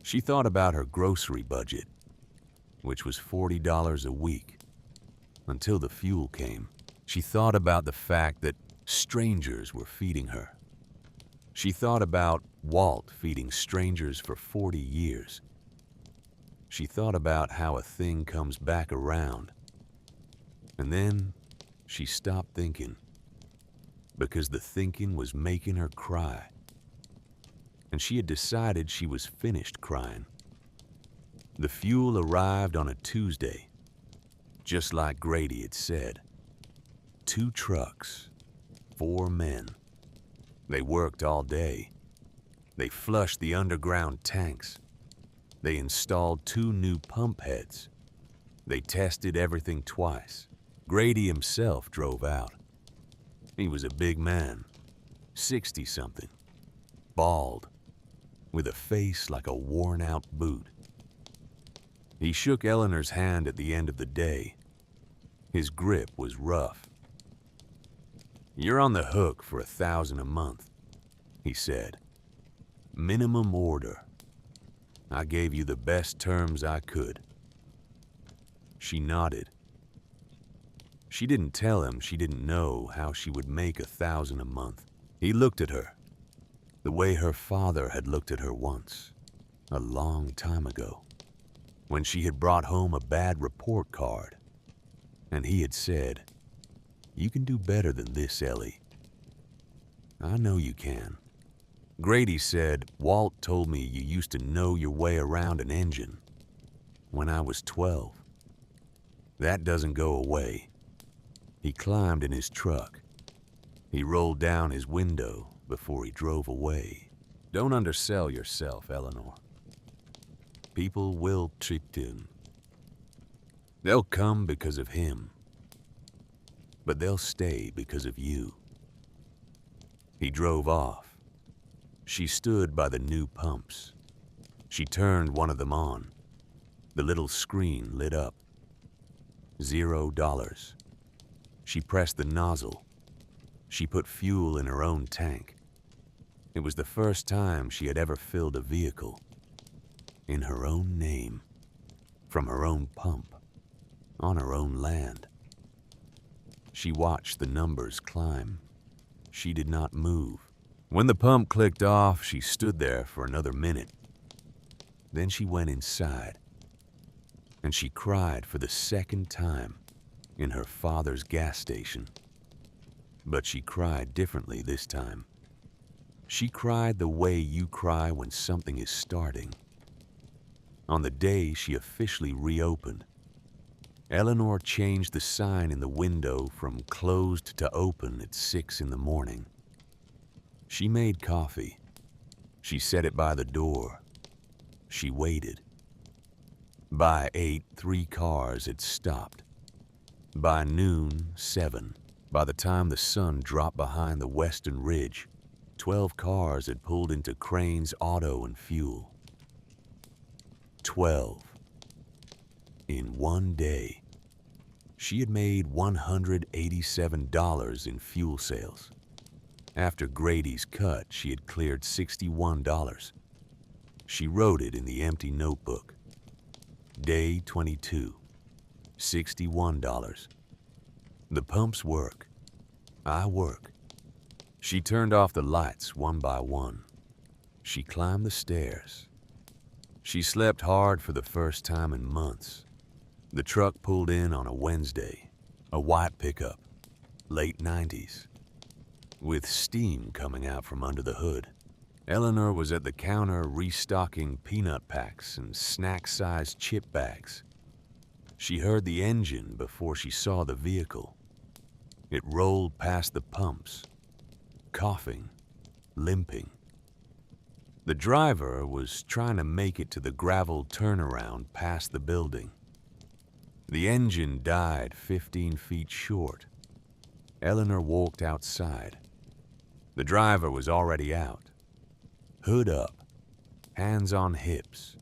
She thought about her grocery budget, which was $40 a week. Until the fuel came, she thought about the fact that strangers were feeding her. She thought about Walt feeding strangers for 40 years. She thought about how a thing comes back around. And then she stopped thinking, because the thinking was making her cry. And she had decided she was finished crying. The fuel arrived on a Tuesday, just like Grady had said. 2 trucks, 4 men. They worked all day. They flushed the underground tanks. They installed 2 new pump heads. They tested everything twice. Grady himself drove out. He was a big man, 60-something, bald, with a face like a worn-out boot. He shook Eleanor's hand at the end of the day. His grip was rough. "You're on the hook for $1,000 a month," he said. "Minimum order. I gave you the best terms I could." She nodded. She didn't tell him she didn't know how she would make $1,000 a month. He looked at her, the way her father had looked at her once, a long time ago, when she had brought home a bad report card, and he had said, "You can do better than this, Ellie. I know you can." Grady said, "Walt told me you used to know your way around an engine when I was 12. That doesn't go away." He climbed in his truck. He rolled down his window before he drove away. Don't undersell yourself, Eleanor. People will trick him. They'll come because of him, but they'll stay because of you. He drove off. She stood by the new pumps. She turned one of them on. The little screen lit up. $0. She pressed the nozzle. She put fuel in her own tank. It was the first time she had ever filled a vehicle. In her own name. From her own pump. On her own land. She watched the numbers climb. She did not move. When the pump clicked off, she stood there for another minute. Then she went inside. And she cried for the second time in her father's gas station. But she cried differently this time. She cried the way you cry when something is starting. On the day she officially reopened, Eleanor changed the sign in the window from closed to open at 6 in the morning. She made coffee. She set it by the door. She waited. By 8, 3 cars had stopped. By noon, 7. By the time the sun dropped behind the western ridge, 12 cars had pulled into Crane's Auto and Fuel. 12. In one day, she had made $187 in fuel sales. After Grady's cut, she had cleared $61. She wrote it in the empty notebook. Day 22, $61. The pumps work. I work. She turned off the lights one by one. She climbed the stairs. She slept hard for the first time in months. The truck pulled in on a Wednesday, a white pickup, late 90s, with steam coming out from under the hood. Eleanor was at the counter restocking peanut packs and snack-sized chip bags. She heard the engine before she saw the vehicle. It rolled past the pumps, coughing, limping. The driver was trying to make it to the gravel turnaround past the building. The engine died 15 feet short. Eleanor walked outside. The driver was already out. Hood up, hands on hips,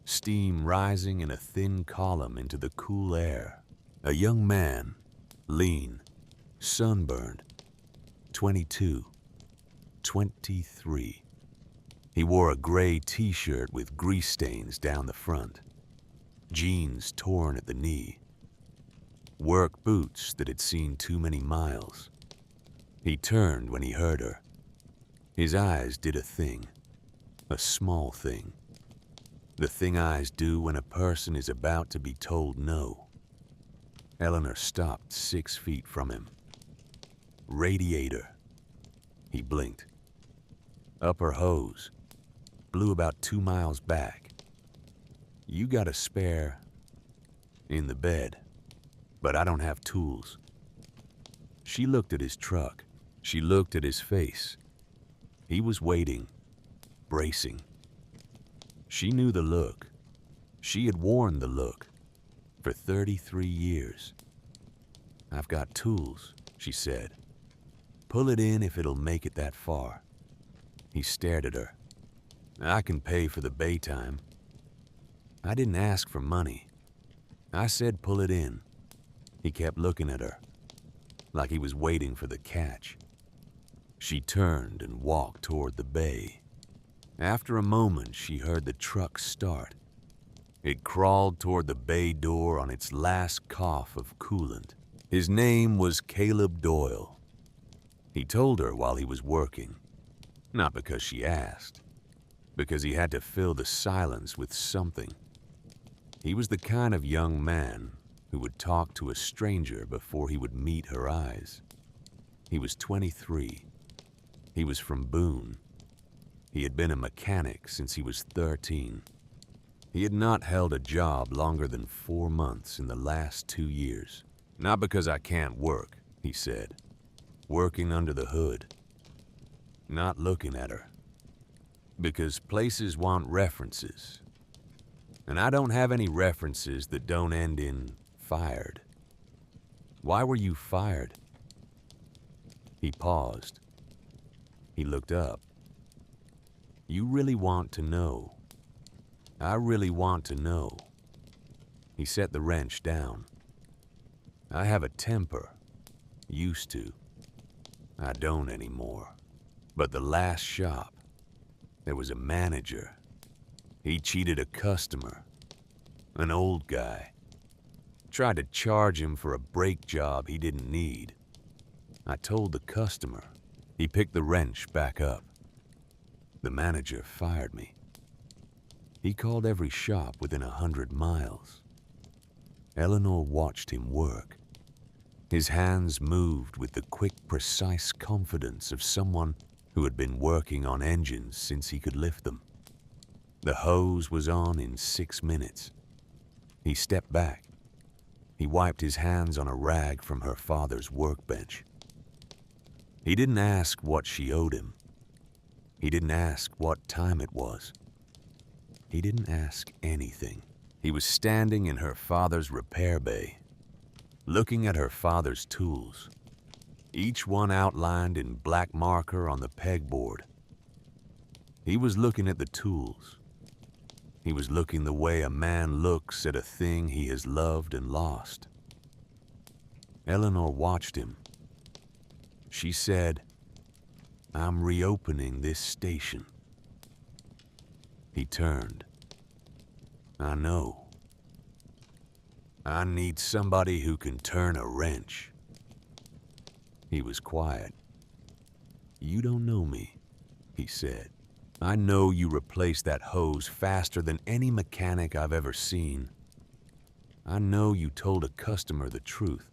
steam rising in a thin column into the cool air. A young man, lean, sunburned, 22, 23. He wore a gray t-shirt with grease stains down the front, jeans torn at the knee, work boots that had seen too many miles. He turned when he heard her. His eyes did a thing, a small thing. The thing eyes do when a person is about to be told no. Eleanor stopped 6 feet from him. Radiator. He blinked. Upper hose. Blew about 2 miles back. You got a spare? In the bed. But I don't have tools. She looked at his truck. She looked at his face. He was waiting, bracing. She knew the look. She had worn the look for 33 years. "I've got tools," she said. "Pull it in if it'll make it that far." He stared at her. "I can pay for the bay time." "I didn't ask for money. I said pull it in." He kept looking at her, like he was waiting for the catch. She turned and walked toward the bay. After a moment, she heard the truck start. It crawled toward the bay door on its last cough of coolant. His name was Caleb Doyle. He told her while he was working, not because she asked, because he had to fill the silence with something. He was the kind of young man who would talk to a stranger before he would meet her eyes. He was 23. He was from Boone. He had been a mechanic since he was 13. He had not held a job longer than 4 months in the last 2 years. Not because I can't work, he said. Working under the hood. Not looking at her. Because places want references. And I don't have any references that don't end in fired. Why were you fired? He paused. He looked up. You really want to know. I really want to know. He set the wrench down. I have a temper. Used to. I don't anymore. But the last shop, there was a manager. He cheated a customer. An old guy. Tried to charge him for a brake job he didn't need. I told the customer. He picked the wrench back up. The manager fired me. He called every shop within 100 miles. Eleanor watched him work. His hands moved with the quick, precise confidence of someone who had been working on engines since he could lift them. The hose was on in 6 minutes. He stepped back. He wiped his hands on a rag from her father's workbench. He didn't ask what she owed him. He didn't ask what time it was. He didn't ask anything. He was standing in her father's repair bay, looking at her father's tools, each one outlined in black marker on the pegboard. He was looking at the tools. He was looking the way a man looks at a thing he has loved and lost. Eleanor watched him. She said, I'm reopening this station. He turned. I know. I need somebody who can turn a wrench. He was quiet. You don't know me, he said. I know you replaced that hose faster than any mechanic I've ever seen. I know you told a customer the truth.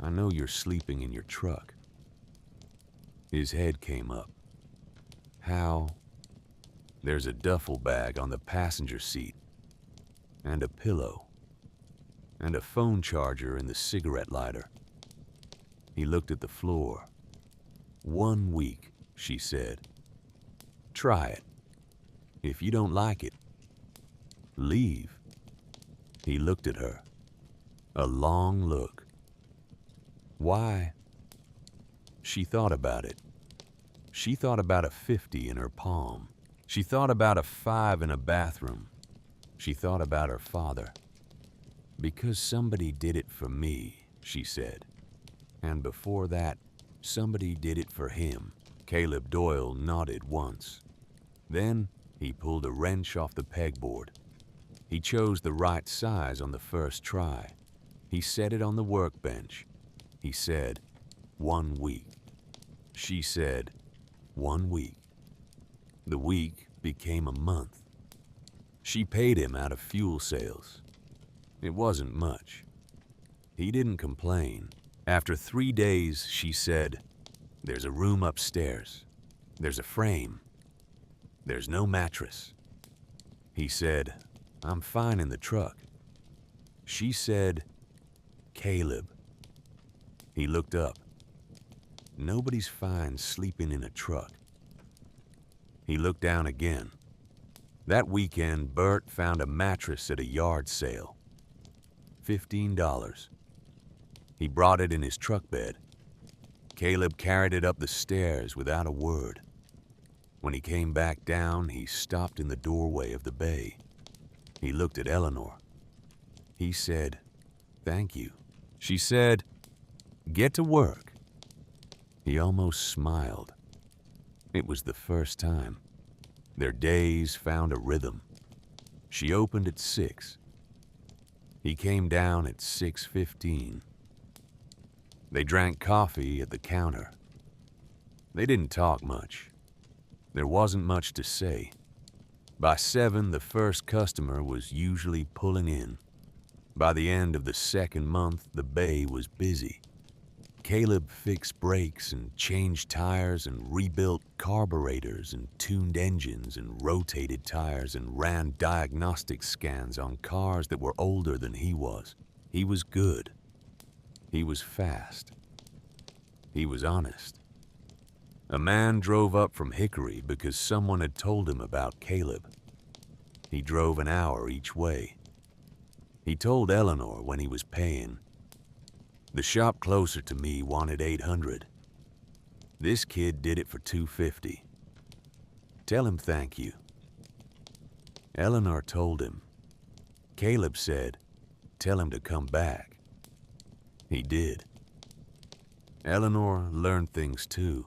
I know you're sleeping in your truck. His head came up. How? There's a duffel bag on the passenger seat, and a pillow, and a phone charger in the cigarette lighter. He looked at the floor. 1 week, she said. Try it. If you don't like it, leave. He looked at her. A long look. Why? She thought about it. She thought about a 50 in her palm. She thought about a 5 in a bathroom. She thought about her father. Because somebody did it for me, she said. And before that, somebody did it for him. Caleb Doyle nodded once. Then he pulled a wrench off the pegboard. He chose the right size on the first try. He set it on the workbench. He said, 1 week. She said, 1 week. The week became a month. She paid him out of fuel sales. It wasn't much. He didn't complain. After 3 days, she said, there's a room upstairs. There's a frame. There's no mattress. He said, I'm fine in the truck. She said, Caleb. He looked up. Nobody's fine sleeping in a truck. He looked down again. That weekend, Bert found a mattress at a yard sale. $15. He brought it in his truck bed. Caleb carried it up the stairs without a word. When he came back down, he stopped in the doorway of the bay. He looked at Eleanor. He said, thank you. She said, get to work. He almost smiled. It was the first time. Their days found a rhythm. She opened at 6. He came down at 6:15. They drank coffee at the counter. They didn't talk much. There wasn't much to say. By 7, the first customer was usually pulling in. By the end of the second month, the bay was busy. Caleb fixed brakes and changed tires and rebuilt carburetors and tuned engines and rotated tires and ran diagnostic scans on cars that were older than he was. He was good. He was fast. He was honest. A man drove up from Hickory because someone had told him about Caleb. He drove an hour each way. He told Eleanor when he was paying. The shop closer to me wanted $800. This kid did it for $250. Tell him thank you. Eleanor told him. Caleb said, tell him to come back. He did. Eleanor learned things too.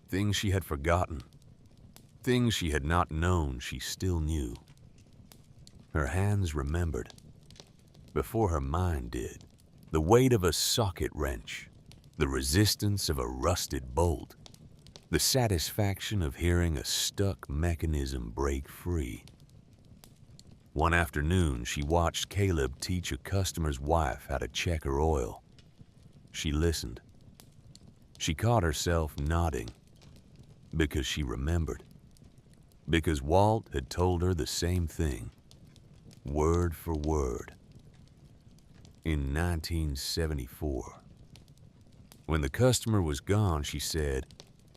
Things she had forgotten. Things she had not known she still knew. Her hands remembered, before her mind did. The weight of a socket wrench, the resistance of a rusted bolt, the satisfaction of hearing a stuck mechanism break free. One afternoon, she watched Caleb teach a customer's wife how to check her oil. She listened. She caught herself nodding because she remembered. Because Walt had told her the same thing, word for word. In 1974. When the customer was gone, she said,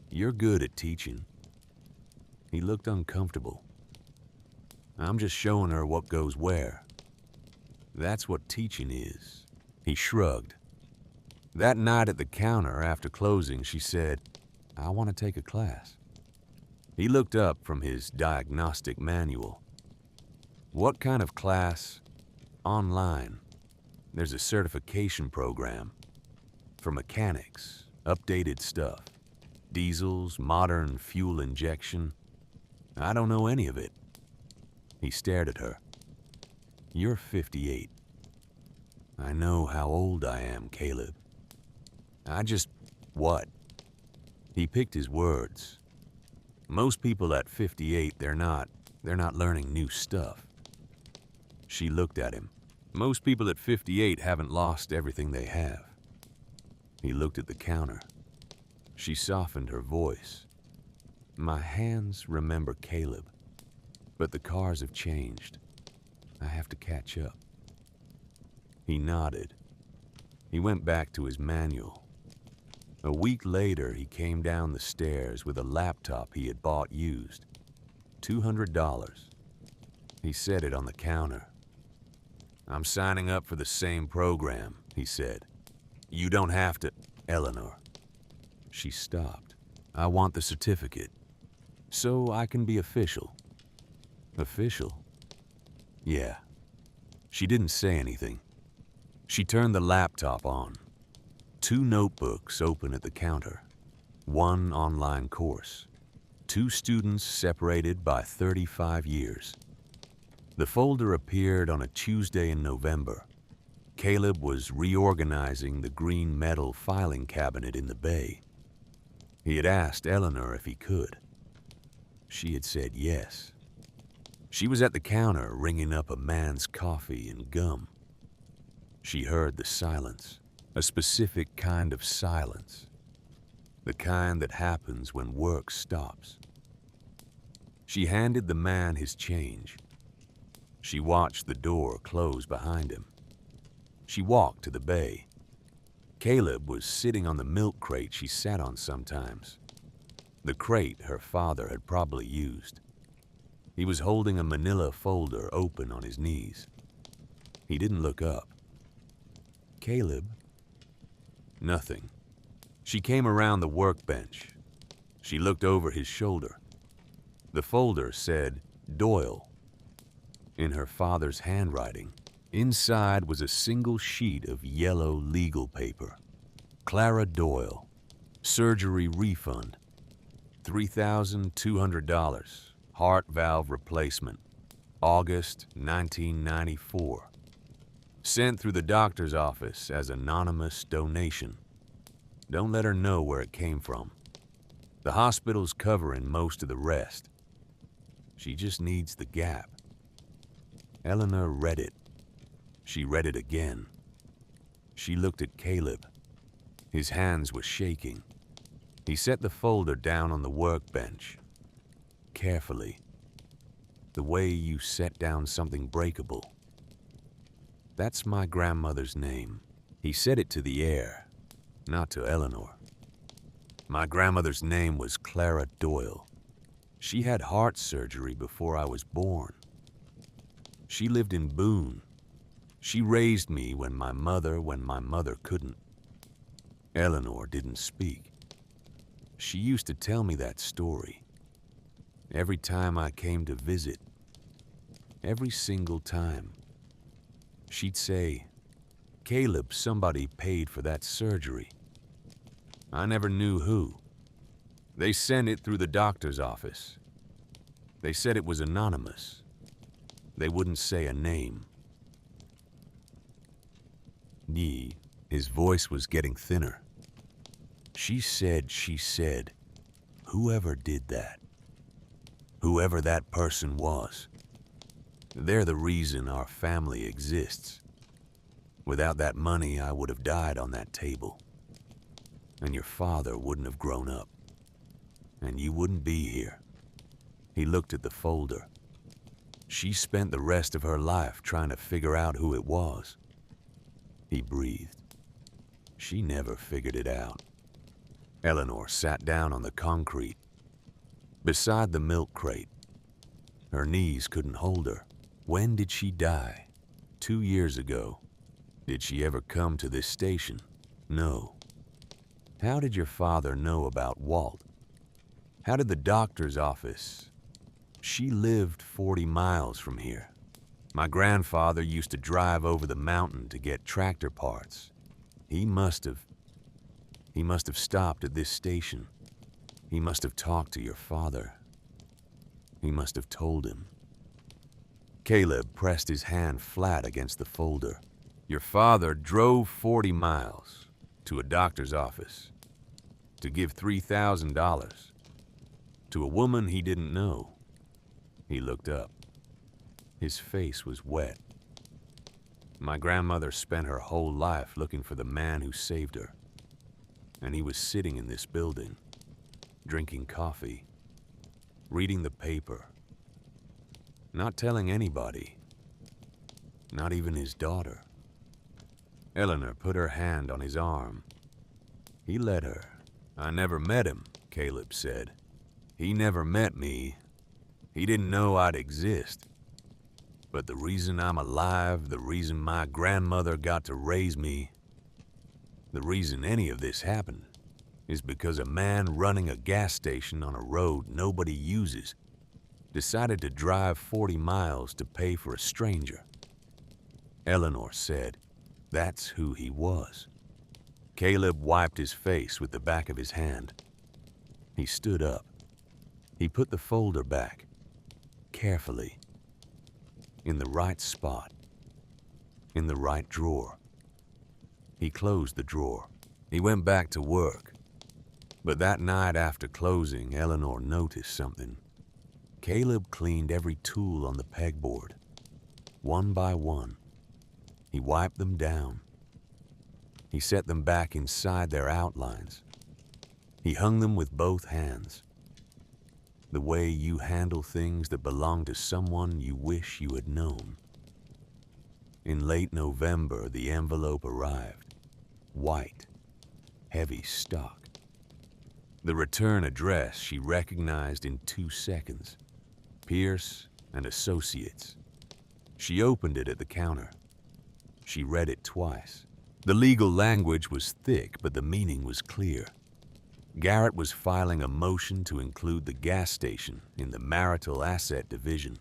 "You're good at teaching." He looked uncomfortable. "I'm just showing her what goes where. That's what teaching is." He shrugged. That night at the counter after closing, she said, "I want to take a class." He looked up from his diagnostic manual. "What kind of class?" "Online. There's a certification program. For mechanics, updated stuff. Diesels, modern fuel injection. I don't know any of it." He stared at her. "You're 58. I know how old I am, Caleb. What?" He picked his words. Most people at 58, they're not learning new stuff. She looked at him. Most people at 58 haven't lost everything they have. He looked at the counter. She softened her voice. "My hands remember Caleb, but the cars have changed. I have to catch up." He nodded. He went back to his manual. A week later, he came down the stairs with a laptop he had bought used. $200. He set it on the counter. "I'm signing up for the same program," he said. "You don't have to..." "Eleanor." She stopped. "I want the certificate, so I can be official." "Official?" "Yeah." She didn't say anything. She turned the laptop on. 2 notebooks open at the counter. 1 online course. 2 students separated by 35 years. The folder appeared on a Tuesday in November. Caleb was reorganizing the green metal filing cabinet in the bay. He had asked Eleanor if he could. She had said yes. She was at the counter ringing up a man's coffee and gum. She heard the silence, a specific kind of silence, the kind that happens when work stops. She handed the man his change. She watched the door close behind him. She walked to the bay. Caleb was sitting on the milk crate she sat on sometimes. The crate her father had probably used. He was holding a manila folder open on his knees. He didn't look up. "Caleb?" Nothing. She came around the workbench. She looked over his shoulder. The folder said Doyle. In her father's handwriting, inside was a single sheet of yellow legal paper. "Clara Doyle, surgery refund, $3,200, heart valve replacement, August 1994. Sent through the doctor's office as anonymous donation. Don't let her know where it came from. The hospital's covering most of the rest. She just needs the gap." Eleanor read it. She read it again. She looked at Caleb. His hands were shaking. He set the folder down on the workbench. Carefully. The way you set down something breakable. "That's my grandmother's name." He said it to the air, not to Eleanor. "My grandmother's name was Clara Doyle. She had heart surgery before I was born. She lived in Boone. She raised me when my mother couldn't." Eleanor didn't speak. She used to tell me that story. Every time I came to visit. Every single time. She'd say, "Caleb, somebody paid for that surgery." I never knew who. They sent it through the doctor's office. They said it was anonymous. They wouldn't say a name. His voice was getting thinner. She said, "Whoever did that, whoever that person was, they're the reason our family exists. Without that money, I would have died on that table. And your father wouldn't have grown up. And you wouldn't be here." He looked at the folder. She spent the rest of her life trying to figure out who it was. He breathed. She never figured it out. Eleanor sat down on the concrete, beside the milk crate. Her knees couldn't hold her. When did she die? 2 years ago. Did she ever come to this station? No. How did your father know about Walt? How did the doctor's office? She lived 40 miles from here. My grandfather used to drive over the mountain to get tractor parts. He must have stopped at this station. He must have talked to your father. He must have told him. Caleb pressed his hand flat against the folder. Your father drove 40 miles to a doctor's office to give $3,000 to a woman he didn't know. He looked up. His face was wet. My grandmother spent her whole life looking for the man who saved her. And he was sitting in this building, drinking coffee, reading the paper, not telling anybody, not even his daughter. Eleanor put her hand on his arm. He let her. "I never met him," Caleb said. "He never met me. He didn't know I'd exist. But the reason I'm alive, the reason my grandmother got to raise me, the reason any of this happened, is because a man running a gas station on a road nobody uses decided to drive 40 miles to pay for a stranger." Eleanor said, "That's who he was." Caleb wiped his face with the back of his hand. He stood up. He put the folder back, carefully, in the right spot, in the right drawer. He closed the drawer. He went back to work. But that night after closing, Eleanor noticed something. Caleb cleaned every tool on the pegboard, one by one. He wiped them down. He set them back inside their outlines. He hung them with both hands. The way you handle things that belong to someone you wish you had known. In late November, the envelope arrived. White, heavy stock. The return address she recognized in 2 seconds. Pierce and Associates. She opened it at the counter. She read it twice. The legal language was thick, but the meaning was clear. Garrett was filing a motion to include the gas station in the marital asset division.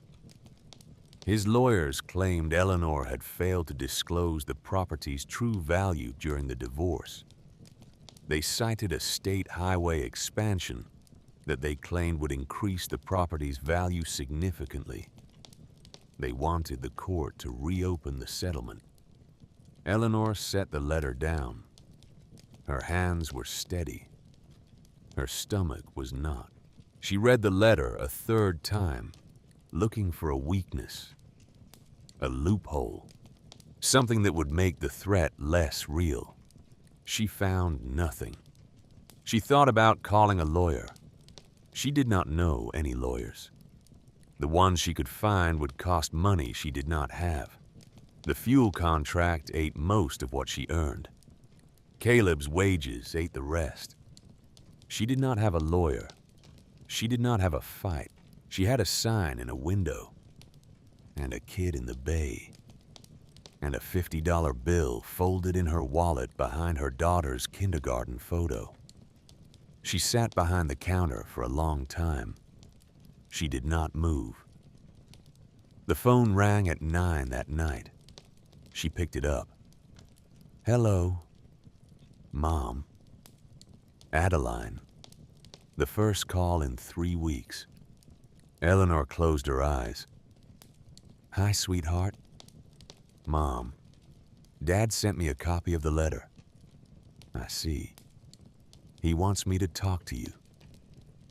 His lawyers claimed Eleanor had failed to disclose the property's true value during the divorce. They cited a state highway expansion that they claimed would increase the property's value significantly. They wanted the court to reopen the settlement. Eleanor set the letter down. Her hands were steady. Her stomach was not. She read the letter a third time, looking for a weakness, a loophole, something that would make the threat less real. She found nothing. She thought about calling a lawyer. She did not know any lawyers. The ones she could find would cost money she did not have. The fuel contract ate most of what she earned. Caleb's wages ate the rest. She did not have a lawyer. She did not have a fight. She had a sign in a window, and a kid in the bay, and a $50 bill folded in her wallet behind her daughter's kindergarten photo. She sat behind the counter for a long time. She did not move. The phone rang at 9 that night. She picked it up. "Hello." "Mom." Adeline. The first call in 3 weeks. Eleanor closed her eyes. "Hi, sweetheart." "Mom, Dad sent me a copy of the letter." "I see. He wants me to talk to you."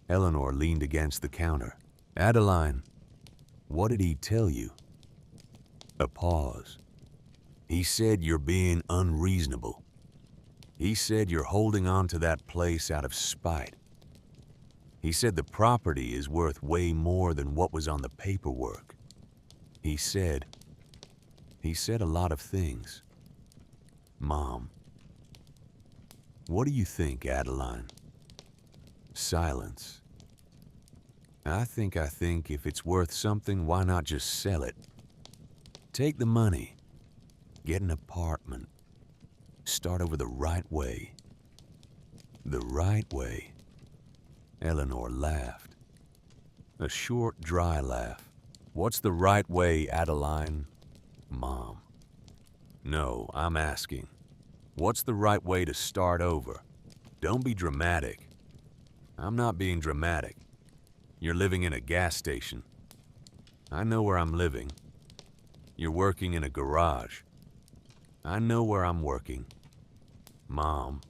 Eleanor leaned against the counter. "Adeline, what did he tell you?" A pause. "He said you're being unreasonable. He said you're holding on to that place out of spite. He said the property is worth way more than what was on the paperwork. He said a lot of things." "Mom." "What do you think, Adeline?" Silence. I think if it's worth something, why not just sell it? Take the money. Get an apartment. Start over the right way." "The right way?" Eleanor laughed. A short, dry laugh. "What's the right way, Adeline?" "Mom." "No, I'm asking. What's the right way to start over? Don't be dramatic." "I'm not being dramatic. You're living in a gas station. I know where I'm living. You're working in a garage. I know where I'm working. Mom,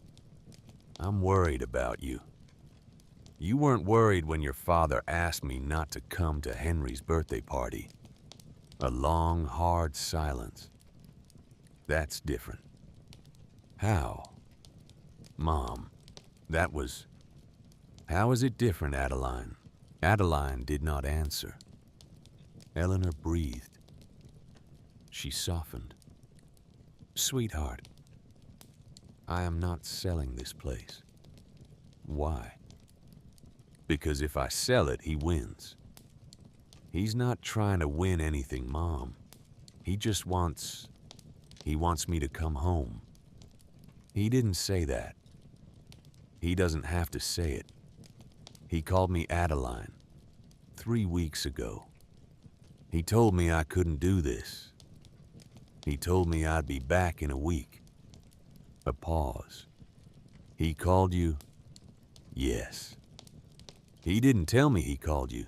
I'm worried about you. You weren't worried when your father asked me not to come to Henry's birthday party." A long, hard silence. "That's different." "How?" "Mom, how is it different, Adeline?" Adeline did not answer. Eleanor breathed. She softened. "Sweetheart, I am not selling this place." "Why?" "Because if I sell it, he wins." "He's not trying to win anything, Mom. He wants me to come home." "He didn't say that." "He doesn't have to say it. He called me Adeline 3 weeks ago. He told me I couldn't do this. He told me I'd be back in a week." A pause. "He called you?" "Yes." "He didn't tell me he called you."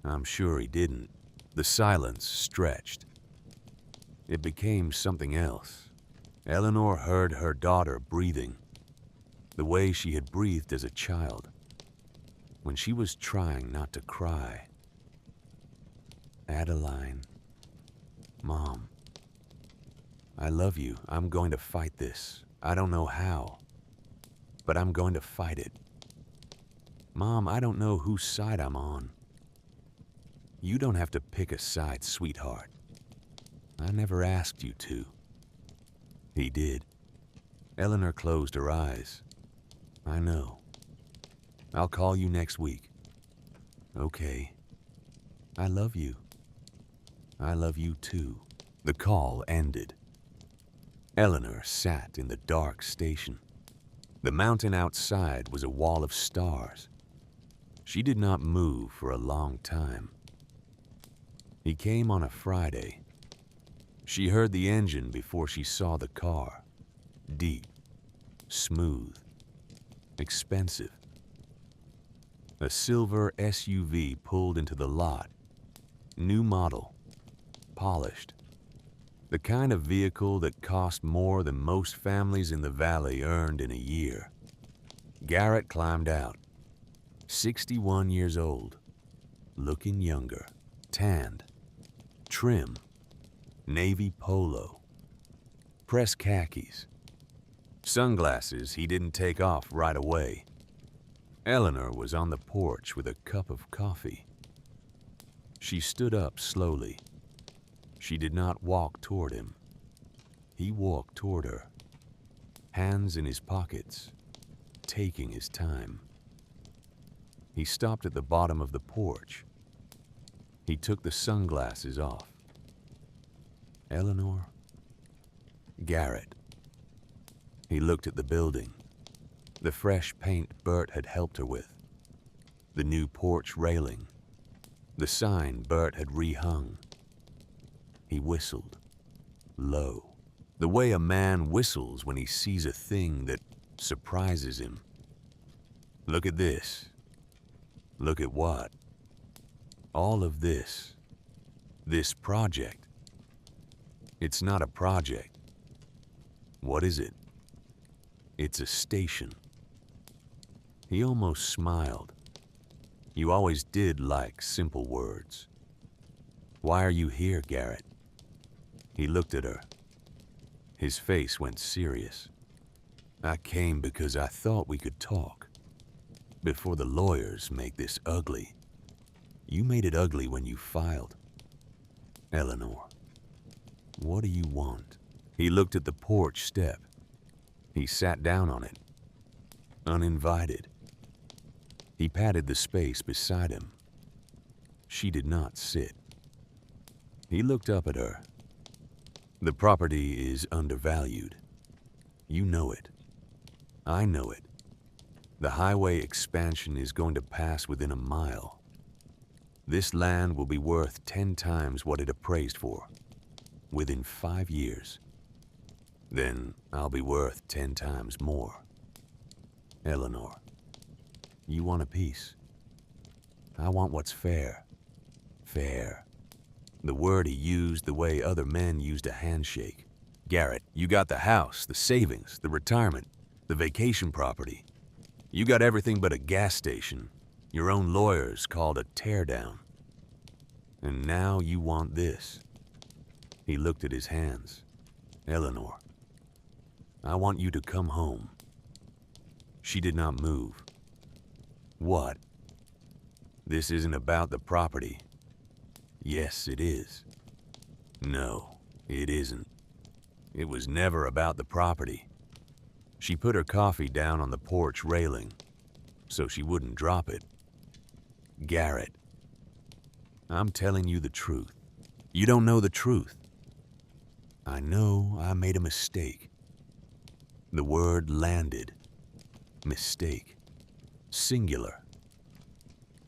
"I'm sure he didn't." The silence stretched. It became something else. Eleanor heard her daughter breathing, the way she had breathed as a child, when she was trying not to cry. "Adeline." "Mom, I love you. I'm going to fight this. I don't know how, but I'm going to fight it." "Mom, I don't know whose side I'm on." "You don't have to pick a side, sweetheart. I never asked you to." "He did." Eleanor closed her eyes. "I know. I'll call you next week." "Okay. I love you." "I love you too." The call ended. Eleanor sat in the dark station. The mountain outside was a wall of stars. She did not move for a long time. He came on a Friday. She heard the engine before she saw the car. Deep, smooth, expensive. A silver SUV pulled into the lot. New model, polished. The kind of vehicle that cost more than most families in the valley earned in a year. Garrett climbed out, 61 years old, looking younger, tanned, trim, navy polo, pressed khakis, sunglasses he didn't take off right away. Eleanor was on the porch with a cup of coffee. She stood up slowly. She did not walk toward him. He walked toward her, hands in his pockets, taking his time. He stopped at the bottom of the porch. He took the sunglasses off. Eleanor? Garrett. He looked at the building, the fresh paint Bert had helped her with, the new porch railing, the sign Bert had rehung. He whistled, low, the way a man whistles when he sees a thing that surprises him. Look at this. Look at what? All of this. This project. It's not a project. What is it? It's a station. He almost smiled. You always did like simple words. Why are you here, Garrett? He looked at her. His face went serious. I came because I thought we could talk. Before the lawyers make this ugly. You made it ugly when you filed. Eleanor, what do you want? He looked at the porch step. He sat down on it, uninvited. He patted the space beside him. She did not sit. He looked up at her. The property is undervalued. You know it. I know it. The highway expansion is going to pass within a mile. This land will be worth 10 times what it appraised for, within 5 years. Then I'll be worth 10 times more. Eleanor, you want a piece? I want what's fair. Fair. The word he used the way other men used a handshake. Garrett, you got the house, the savings, the retirement, the vacation property. You got everything but a gas station. Your own lawyers called a teardown. And now you want this. He looked at his hands. Eleanor, I want you to come home. She did not move. What? This isn't about the property. Yes, it is. No, it isn't. It was never about the property. She put her coffee down on the porch railing so she wouldn't drop it. Garrett, I'm telling you the truth. You don't know the truth. I know I made a mistake. The word landed. Mistake. Singular.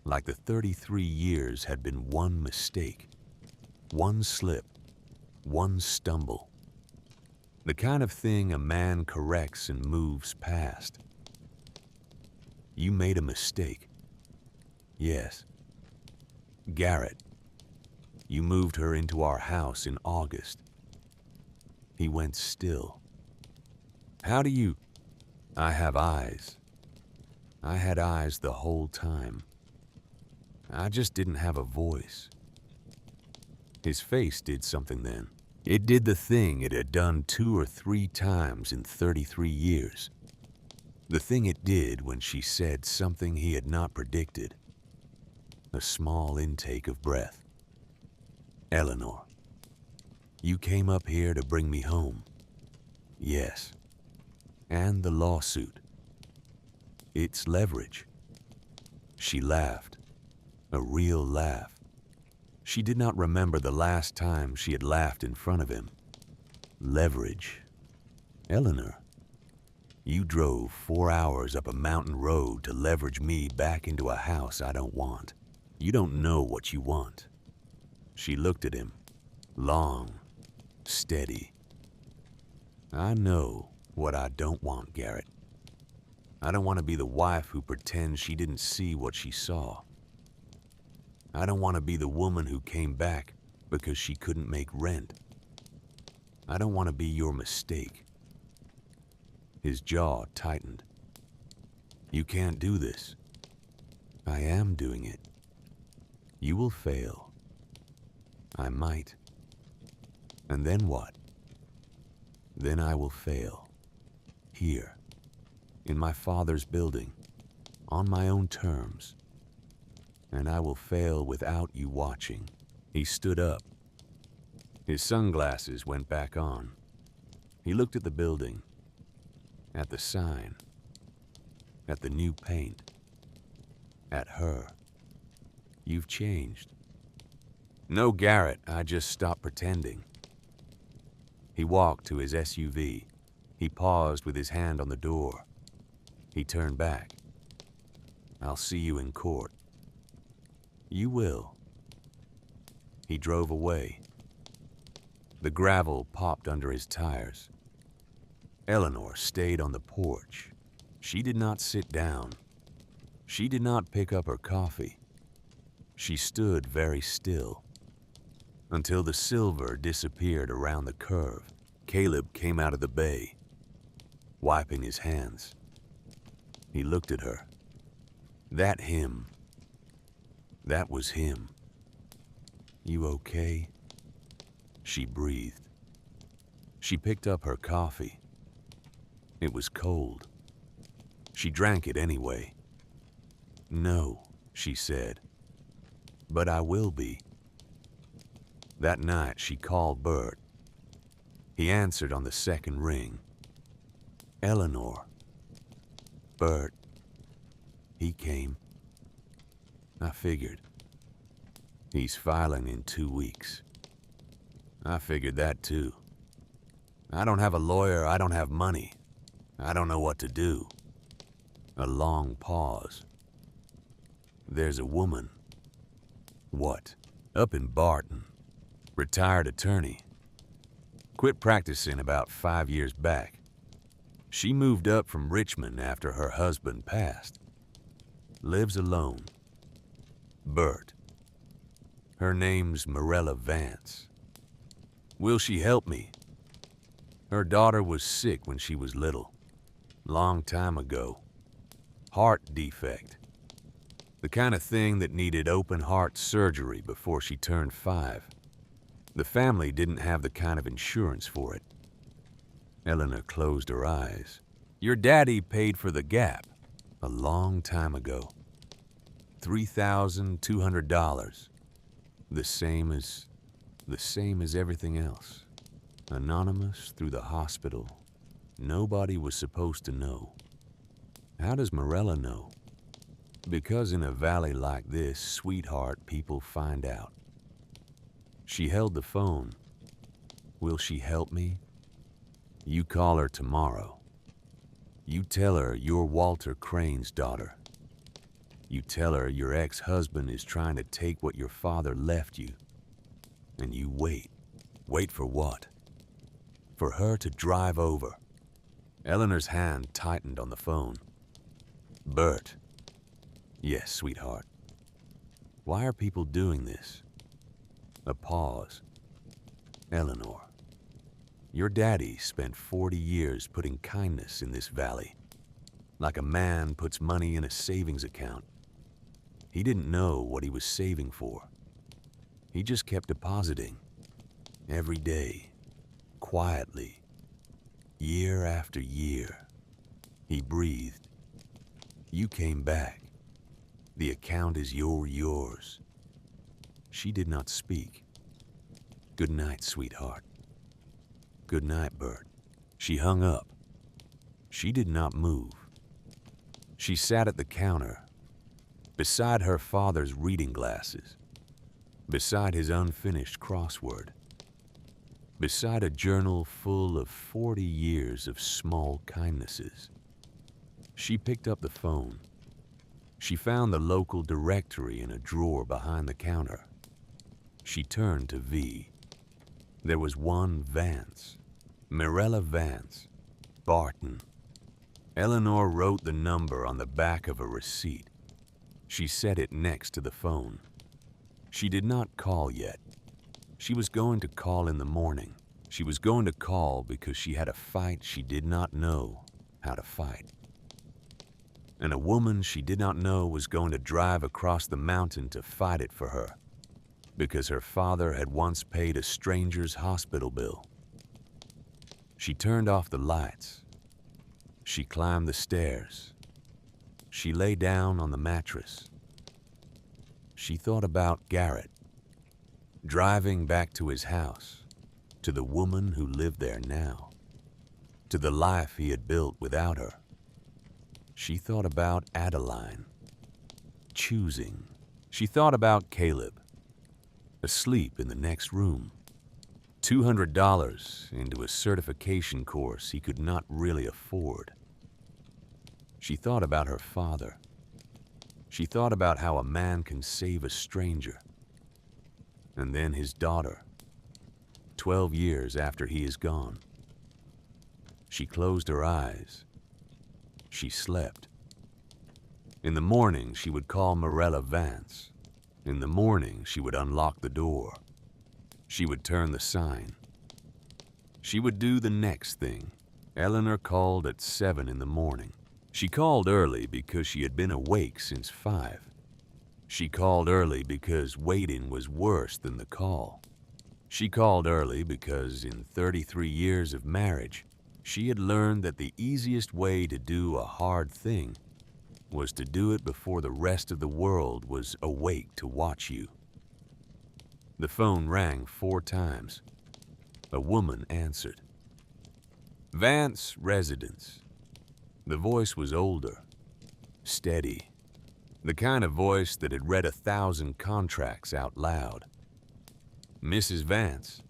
Like the 33 years had been one mistake. One slip. One stumble. The kind of thing a man corrects and moves past. You made a mistake. Yes. Garrett, you moved her into our house in August. He went still. How do you... I have eyes. I had eyes the whole time. I just didn't have a voice. His face did something then. It did the thing it had done 2 or 3 times in 33 years. The thing it did when she said something he had not predicted. A small intake of breath. Eleanor, you came up here to bring me home. Yes. And the lawsuit. It's leverage. She laughed. A real laugh. She did not remember the last time she had laughed in front of him. Leverage. Eleanor, you drove 4 hours up a mountain road to leverage me back into a house I don't want. You don't know what you want. She looked at him, long, steady. I know what I don't want, Garrett. I don't want to be the wife who pretends she didn't see what she saw. I don't want to be the woman who came back because she couldn't make rent. I don't want to be your mistake." His jaw tightened. "You can't do this." "I am doing it. You will fail." "I might." "And then what?" "Then I will fail. Here, in my father's building, on my own terms. And I will fail without you watching." He stood up. His sunglasses went back on. He looked at the building, at the sign, at the new paint, at her. "You've changed." "No, Garrett, I just stopped pretending." He walked to his SUV. He paused with his hand on the door. He turned back. "I'll see you in court." "You will." He drove away. The gravel popped under his tires. Eleanor stayed on the porch. She did not sit down. She did not pick up her coffee. She stood very still. Until the silver disappeared around the curve, Caleb came out of the bay, wiping his hands. He looked at her. That him. That was him. "You okay?" She breathed. She picked up her coffee. It was cold. She drank it anyway. "No," she said, "but I will be." That night she called Bert. He answered on the second ring. "Eleanor." "Bert." He came. "I figured. He's filing in 2 weeks." "I figured that too. I don't have a lawyer, I don't have money. I don't know what to do." A long pause. "There's a woman." "What?" "Up in Barton. Retired attorney. Quit practicing about 5 years back. She moved up from Richmond after her husband passed. Lives alone. Bert. Her name's Mirella Vance. Will she help me? Her daughter was sick when she was little. Long time ago. Heart defect. The kind of thing that needed open heart surgery before she turned 5. The family didn't have the kind of insurance for it." Eleanor closed her eyes. "Your daddy paid for the gap a long time ago. $3,200. The same as everything else. Anonymous through the hospital. Nobody was supposed to know." "How does Mirella know?" "Because in a valley like this, sweetheart, people find out." She held the phone. "Will she help me?" "You call her tomorrow. You tell her you're Walter Crane's daughter. You tell her your ex-husband is trying to take what your father left you. And you wait. Wait for what? For her to drive over." Eleanor's hand tightened on the phone. "Bert." "Yes, sweetheart." "Why are people doing this?" A pause. "Eleanor, your daddy spent 40 years putting kindness in this valley, like a man puts money in a savings account. He didn't know what he was saving for. He just kept depositing, every day, quietly, year after year." He breathed. "You came back. The account is yours." She did not speak. "Good night, sweetheart." "Good night, Bert." She hung up. She did not move. She sat at the counter, beside her father's reading glasses, beside his unfinished crossword, beside a journal full of 40 years of small kindnesses. She picked up the phone. She found the local directory in a drawer behind the counter. She turned to V. There was one Vance. Mirella Vance. Barton. Eleanor wrote the number on the back of a receipt. She set it next to the phone. She did not call yet. She was going to call in the morning. She was going to call because she had a fight she did not know how to fight. And a woman she did not know was going to drive across the mountain to fight it for her because her father had once paid a stranger's hospital bill. She turned off the lights. She climbed the stairs. She lay down on the mattress. She thought about Garrett, driving back to his house, to the woman who lived there now, to the life he had built without her. She thought about Adeline, choosing. She thought about Caleb, asleep in the next room. $200 into a certification course he could not really afford. She thought about her father. She thought about how a man can save a stranger. And then his daughter, 12 years after he is gone. She closed her eyes. She slept. In the morning, she would call Marella Vance. In the morning, she would unlock the door. She would turn the sign. She would do the next thing. Eleanor called at 7 in the morning. She called early because she had been awake since 5. She called early because waiting was worse than the call. She called early because in 33 years of marriage, she had learned that the easiest way to do a hard thing was to do it before the rest of the world was awake to watch you. The phone rang 4 times. A woman answered. Vance Residence. The voice was older, steady, the kind of voice that had read 1,000 contracts out loud. Mrs. Vance.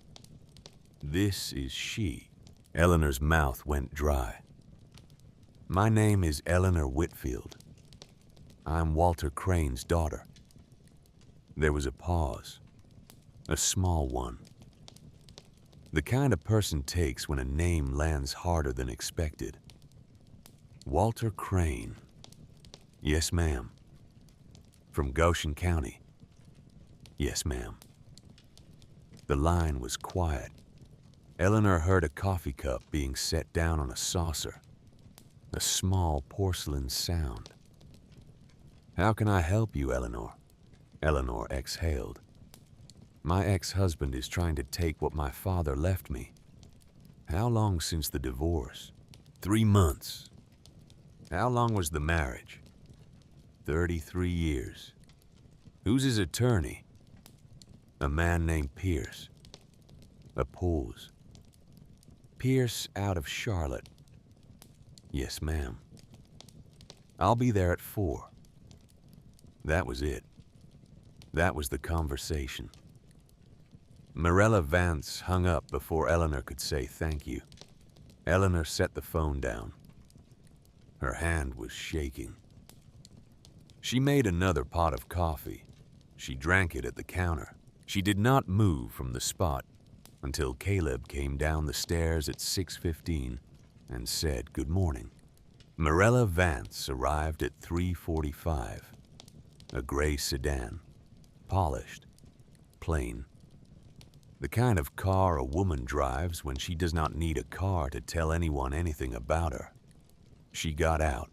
This is she. Eleanor's mouth went dry. My name is Eleanor Whitfield. I'm Walter Crane's daughter. There was a pause, a small one. The kind a person takes when a name lands harder than expected. Walter Crane. Yes, ma'am. From Goshen County. Yes, ma'am. The line was quiet. Eleanor heard a coffee cup being set down on a saucer, a small porcelain sound. How can I help you, Eleanor? Eleanor exhaled. My ex-husband is trying to take what my father left me. How long since the divorce? 3 months. How long was the marriage? 33 years. Who's his attorney? A man named Pierce. A pause. Pierce out of Charlotte. Yes, ma'am. I'll be there at 4. That was it. That was the conversation. Marella Vance hung up before Eleanor could say thank you. Eleanor set the phone down. Her hand was shaking. She made another pot of coffee. She drank it at the counter. She did not move from the spot until Caleb came down the stairs at 6:15 and said good morning. Marella Vance arrived at 3:45. A gray sedan, polished, plain. The kind of car a woman drives when she does not need a car to tell anyone anything about her. She got out.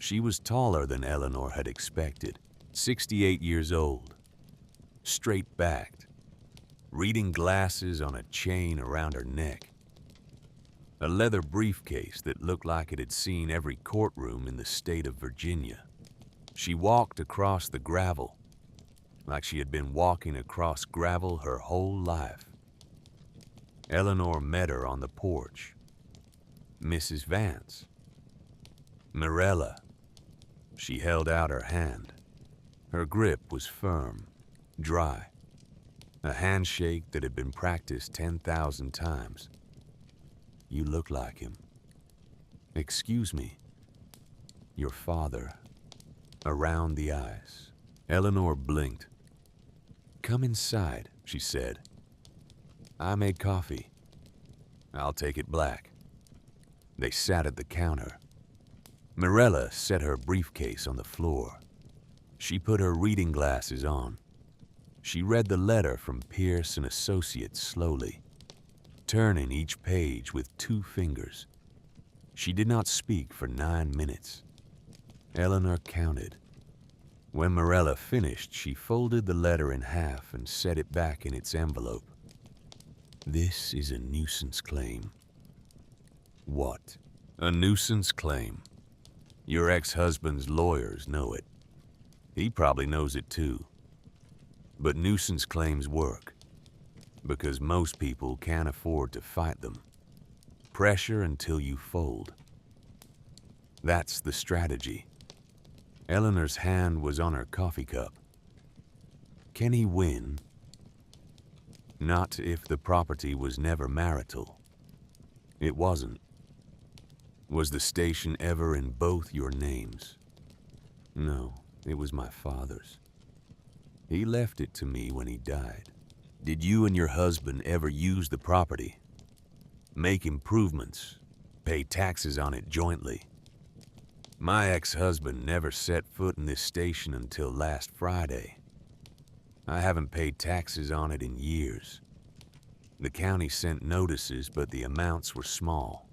She was taller than Eleanor had expected, 68 years old, straight-backed, reading glasses on a chain around her neck, a leather briefcase that looked like it had seen every courtroom in the state of Virginia. She walked across the gravel like she had been walking across gravel her whole life. Eleanor met her on the porch. Mrs. Vance. Marella. She held out her hand. Her grip was firm, dry, a handshake that had been practiced 10,000 times. You look like him. Excuse me. Your father. Around the eyes. Eleanor blinked. Come inside, she said. I made coffee. I'll take it black. They sat at the counter. Marella set her briefcase on the floor. She put her reading glasses on. She read the letter from Pierce and Associates slowly. turning each page with 2 fingers. She did not speak for 9 minutes. Eleanor counted. When Morella finished, she folded the letter in half and set it back in its envelope. This is a nuisance claim. What? A nuisance claim? Your ex-husband's lawyers know it. He probably knows it too. But nuisance claims work because most people can't afford to fight them. Pressure until you fold. That's the strategy. Eleanor's hand was on her coffee cup. Can he win? Not if the property was never marital. It wasn't. Was the station ever in both your names? No, it was my father's. He left it to me when he died. Did you and your husband ever use the property? Make improvements? Pay taxes on it jointly? My ex-husband never set foot in this station until last Friday. I haven't paid taxes on it in years. The county sent notices, but the amounts were small.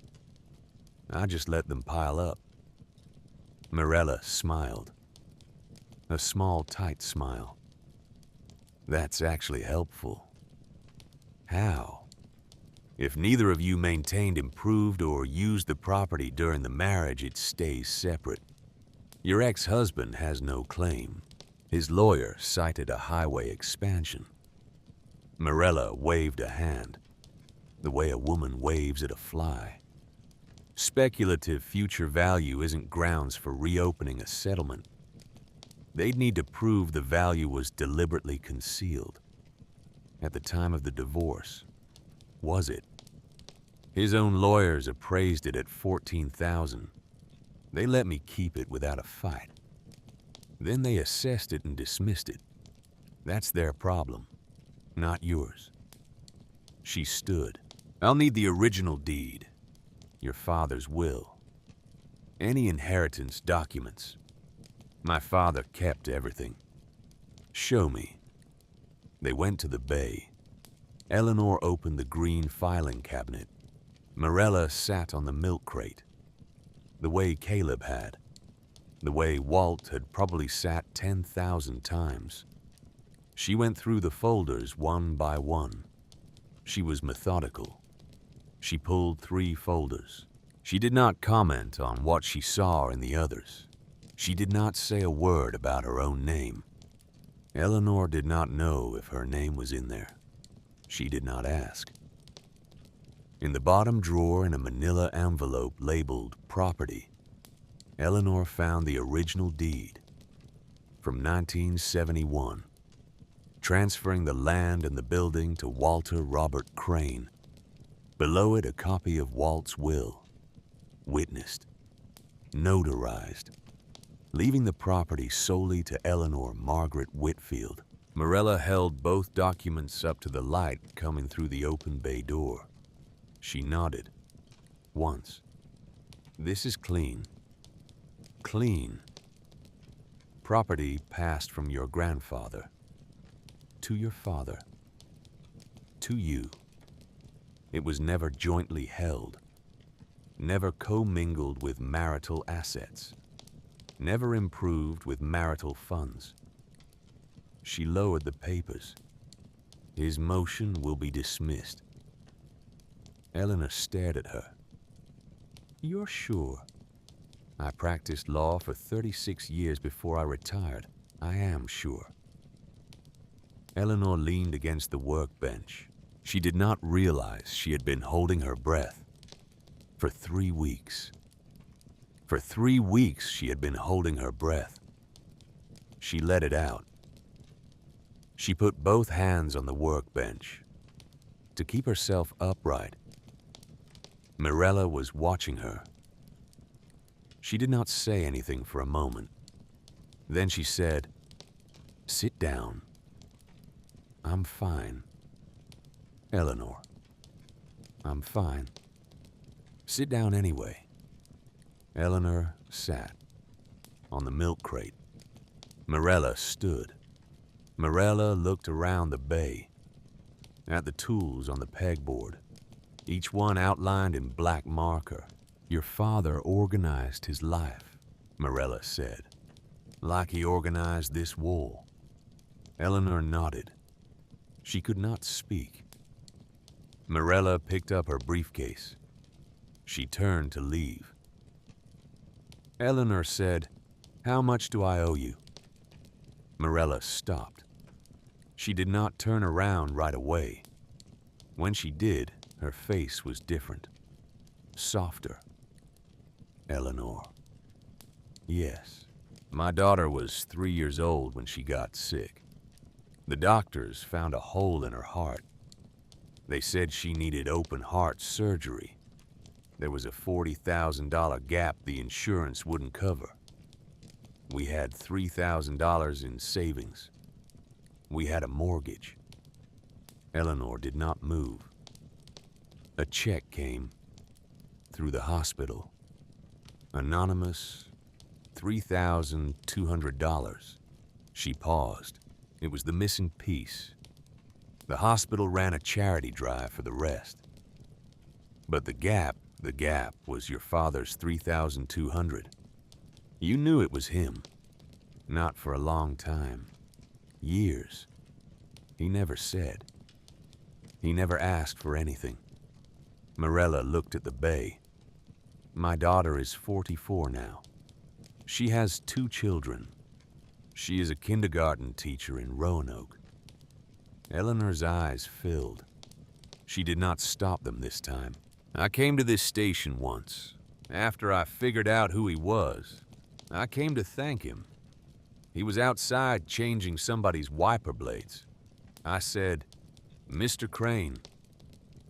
I just let them pile up. Morella smiled. A small, tight smile. That's actually helpful. How? If neither of you maintained, improved, or used the property during the marriage, it stays separate. Your ex-husband has no claim. His lawyer cited a highway expansion. Morella waved a hand, the way a woman waves at a fly. Speculative future value isn't grounds for reopening a settlement. They'd need to prove the value was deliberately concealed. At the time of the divorce, was it? His own lawyers appraised it at $14,000. They let me keep it without a fight. Then they assessed it and dismissed it. That's their problem, not yours. She stood. I'll need the original deed, your father's will, any inheritance documents. My father kept everything. Show me. They went to the bay. Eleanor opened the green filing cabinet. Morella sat on the milk crate, the way Caleb had, the way Walt had probably sat 10,000 times. She went through the folders one by one. She was methodical. She pulled 3 folders. She did not comment on what she saw in the others. She did not say a word about her own name. Eleanor did not know if her name was in there. She did not ask. In the bottom drawer in a manila envelope labeled Property, Eleanor found the original deed from 1971, transferring the land and the building to Walter Robert Crane. Below it, a copy of Walt's will, witnessed, notarized, leaving the property solely to Eleanor Margaret Whitfield. Morella held both documents up to the light coming through the open bay door. She nodded. Once. This is clean. Clean. Property passed from your grandfather to your father to you. It was never jointly held, never commingled with marital assets, never improved with marital funds. She lowered the papers. His motion will be dismissed. Eleanor stared at her. You're sure? I practiced law for 36 years before I retired. I am sure. Eleanor leaned against the workbench. She did not realize she had been holding her breath for 3 weeks. For 3 weeks she had been holding her breath. She let it out. She put both hands on the workbench to keep herself upright. Morella was watching her. She did not say anything for a moment. Then she said, "Sit down. I'm fine. Eleanor, I'm fine. Sit down anyway." Eleanor sat on the milk crate. Morella stood. Morella looked around the bay, at the tools on the pegboard. each one outlined in black marker. Your father organized his life, Morella said, like he organized this wall. Eleanor nodded. She could not speak. Morella picked up her briefcase. She turned to leave. Eleanor said, "How much do I owe you?" Morella stopped. She did not turn around right away. When she did, her face was different, softer. Eleanor. Yes. My daughter was 3 years old when she got sick. The doctors found a hole in her heart. They said she needed open heart surgery. There was a $40,000 gap the insurance wouldn't cover. We had $3,000 in savings. We had a mortgage. Eleanor did not move. A check came through the hospital. Anonymous, $3,200. She paused. It was the missing piece. The hospital ran a charity drive for the rest. But the gap was your father's $3,200. You knew it was him. Not for a long time. Years. He never said. He never asked for anything. Morella looked at the bay. My daughter is 44 now. She has 2 children. She is a kindergarten teacher in Roanoke. Eleanor's eyes filled. She did not stop them this time. I came to this station once. After I figured out who he was, I came to thank him. He was outside changing somebody's wiper blades. I said, "Mr. Crane,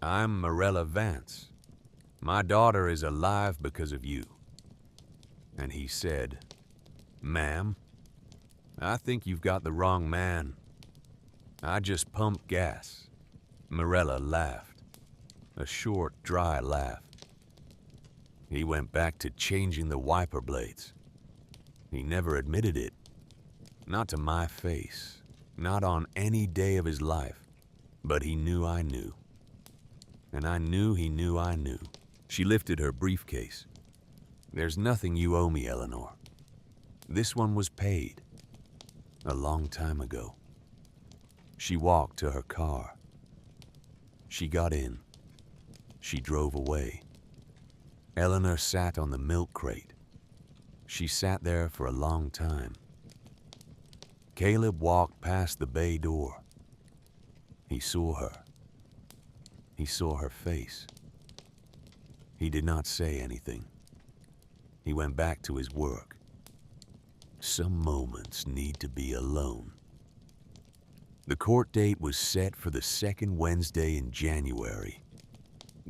I'm Morella Vance. My daughter is alive because of you." And he said, "Ma'am, I think you've got the wrong man. I just pump gas." Morella laughed, a short, dry laugh. He went back to changing the wiper blades. He never admitted it. Not to my face, not on any day of his life. But he knew I knew. And I knew he knew I knew. She lifted her briefcase. "There's nothing you owe me, Eleanor. This one was paid. A long time ago." She walked to her car. She got in. She drove away. Eleanor sat on the milk crate. She sat there for a long time. Caleb walked past the bay door. He saw her. He saw her face. He did not say anything. He went back to his work. Some moments need to be alone. The court date was set for the second Wednesday in January.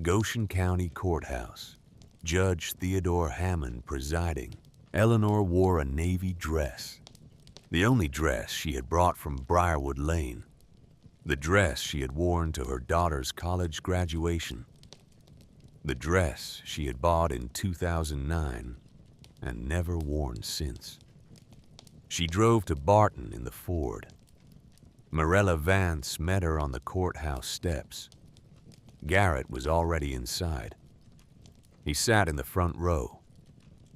Goshen County Courthouse. Judge Theodore Hammond presiding. Eleanor wore a navy dress. The only dress she had brought from Briarwood Lane. The dress she had worn to her daughter's college graduation. The dress she had bought in 2009 and never worn since. She drove to Barton in the Ford. Morella Vance met her on the courthouse steps. Garrett was already inside. He sat in the front row.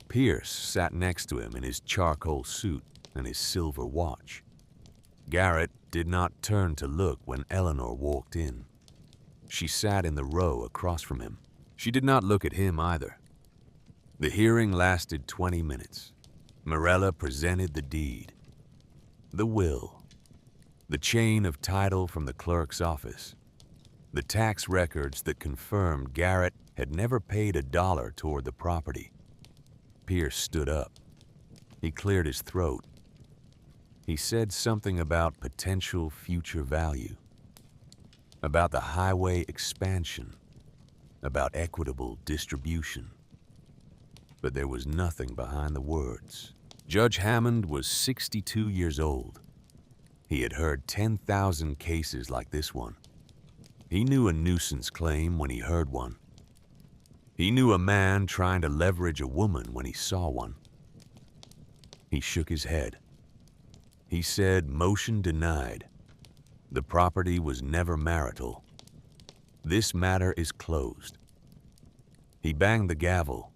Pierce sat next to him in his charcoal suit and his silver watch. Garrett did not turn to look when Eleanor walked in. She sat in the row across from him. She did not look at him either. The hearing lasted 20 minutes. Morella presented the deed, the will, the chain of title from the clerk's office, the tax records that confirmed Garrett had never paid $1 toward the property. Pierce stood up. He cleared his throat. He said something about potential future value, about the highway expansion, about equitable distribution. But there was nothing behind the words. Judge Hammond was 62 years old. He had heard 10,000 cases like this one. He knew a nuisance claim when he heard one. He knew a man trying to leverage a woman when he saw one. He shook his head. He said, "Motion denied. The property was never marital." This matter is closed. He banged the gavel.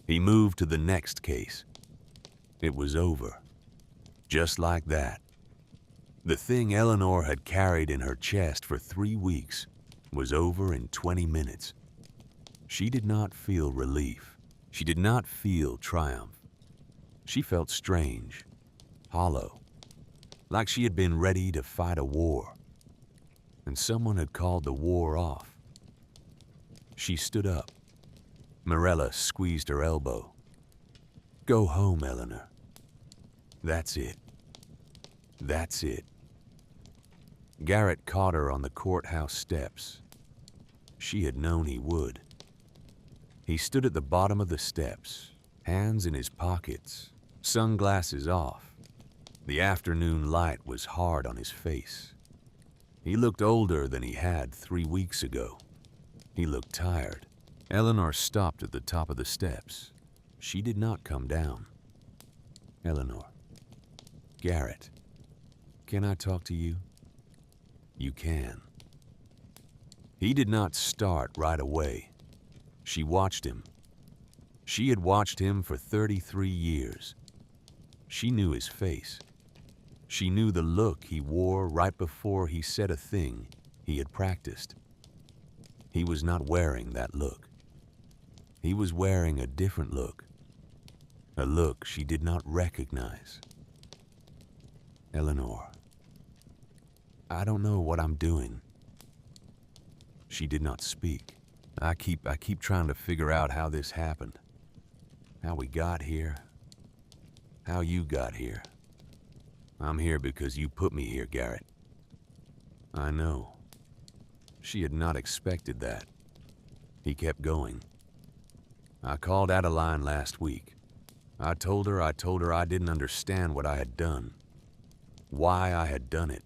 He moved to the next case. It was over. Just like that. The thing Eleanor had carried in her chest for 3 weeks was over in 20 minutes. She did not feel relief. She did not feel triumph. She felt strange, hollow, like she had been ready to fight a war, and someone had called the war off. She stood up. Morella squeezed her elbow. "Go home, Eleanor. That's it. That's it." Garrett caught her on the courthouse steps. She had known he would. He stood at the bottom of the steps, hands in his pockets, sunglasses off. The afternoon light was hard on his face. He looked older than he had 3 weeks ago. He looked tired. Eleanor stopped at the top of the steps. She did not come down. "Eleanor, Garrett, can I talk to you?" "You can." He did not start right away. She watched him. She had watched him for 33 years. She knew his face. She knew the look he wore right before he said a thing he had practiced. He was not wearing that look. He was wearing a different look. A look she did not recognize. "Eleanor, I don't know what I'm doing." She did not speak. I keep trying to figure out how this happened. How we got here. How you got here. I'm here because you put me here, Garrett. I know. She had not expected that. He kept going. "I called Adeline last week. I told her I didn't understand what I had done. Why I had done it.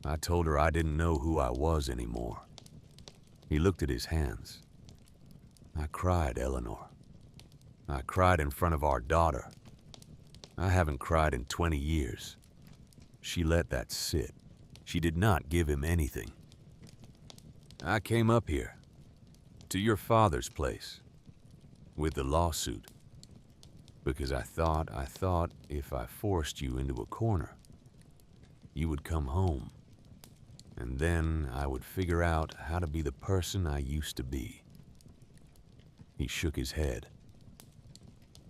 I told her I didn't know who I was anymore." He looked at his hands. "I cried, Eleanor. I cried in front of our daughter. I haven't cried in 20 years. She let that sit. She did not give him anything. I came up here, to your father's place, with the lawsuit, because I thought if I forced you into a corner, you would come home, and then I would figure out how to be the person I used to be." He shook his head.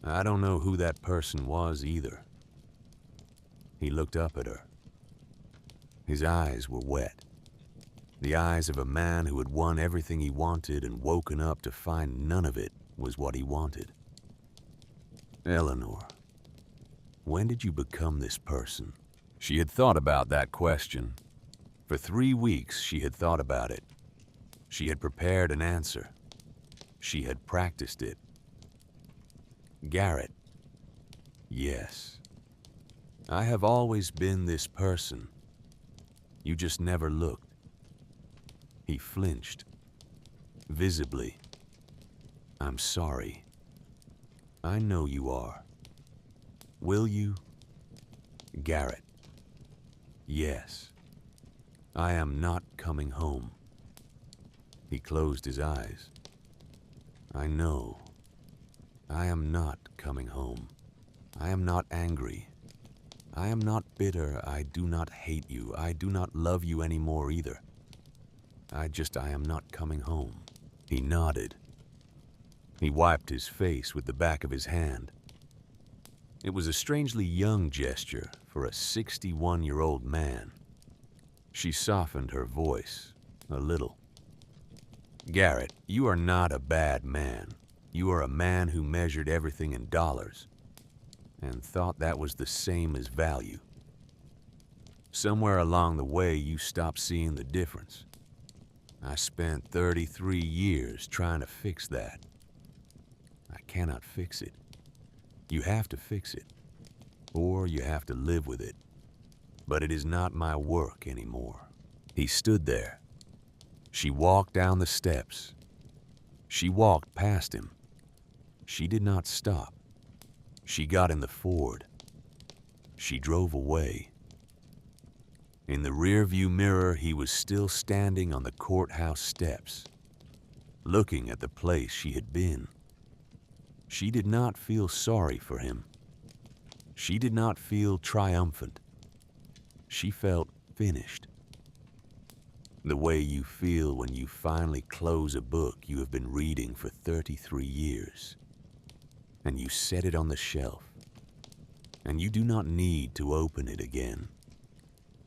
"I don't know who that person was either." He looked up at her. His eyes were wet. The eyes of a man who had won everything he wanted and woken up to find none of it was what he wanted. "Eleanor, when did you become this person?" She had thought about that question. For 3 weeks she had thought about it. She had prepared an answer. She had practiced it. "Garrett, yes. I have always been this person. You just never looked." He flinched, visibly. "I'm sorry. I know you are. Will you?" "Garrett, yes. I am not coming home." He closed his eyes. "I know. I am not coming home. I am not angry. I am not bitter. I do not hate you. I do not love you anymore either. I am not coming home." He nodded. He wiped his face with the back of his hand. It was a strangely young gesture for a 61-year-old man. She softened her voice a little. "Garrett, you are not a bad man. You are a man who measured everything in dollars and thought that was the same as value. Somewhere along the way, you stopped seeing the difference. I spent 33 years trying to fix that. I cannot fix it. You have to fix it, or you have to live with it. But it is not my work anymore." He stood there. She walked down the steps. She walked past him. She did not stop. She got in the Ford. She drove away. In the rearview mirror, he was still standing on the courthouse steps, looking at the place she had been. She did not feel sorry for him. She did not feel triumphant. She felt finished. The way you feel when you finally close a book you have been reading for 33 years, and you set it on the shelf, and you do not need to open it again.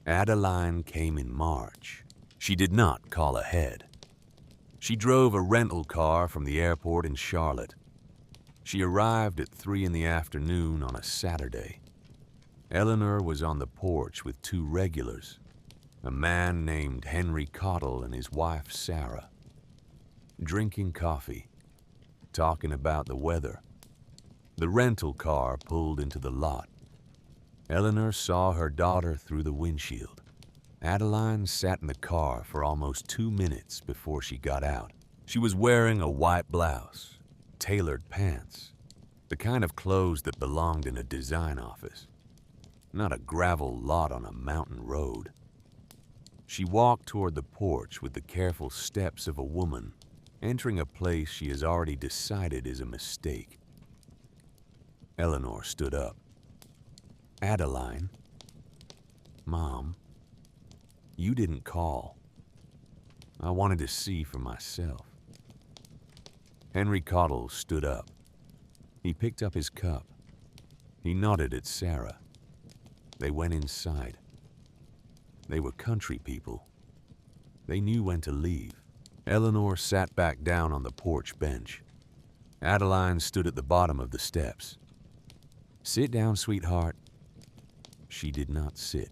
Adeline came in March. She did not call ahead. She drove a rental car from the airport in Charlotte. She arrived at 3 in the afternoon on a Saturday. Eleanor was on the porch with 2 regulars, a man named Henry Cottle and his wife Sarah, drinking coffee, talking about the weather. The rental car pulled into the lot. Eleanor saw her daughter through the windshield. Adeline sat in the car for almost 2 minutes before she got out. She was wearing a white blouse, tailored pants, the kind of clothes that belonged in a design office, not a gravel lot on a mountain road. She walked toward the porch with the careful steps of a woman entering a place she has already decided is a mistake. Eleanor stood up. Adeline, Mom, you didn't call. I wanted to see for myself. Henry Cottle stood up. He picked up his cup. He nodded at Sarah. They went inside. They were country people. They knew when to leave. Eleanor sat back down on the porch bench. Adeline stood at the bottom of the steps. Sit down, sweetheart. She did not sit.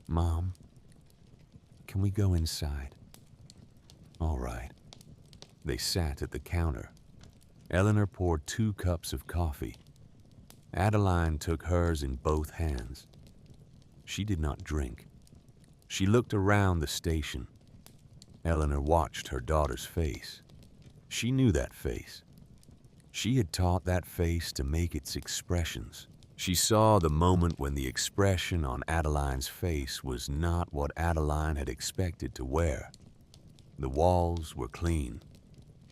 Mom, can we go inside? All right. They sat at the counter. Eleanor poured 2 cups of coffee. Adeline took hers in both hands. She did not drink. She looked around the station. Eleanor watched her daughter's face. She knew that face. She had taught that face to make its expressions. She saw the moment when the expression on Adeline's face was not what Adeline had expected to wear. The walls were clean.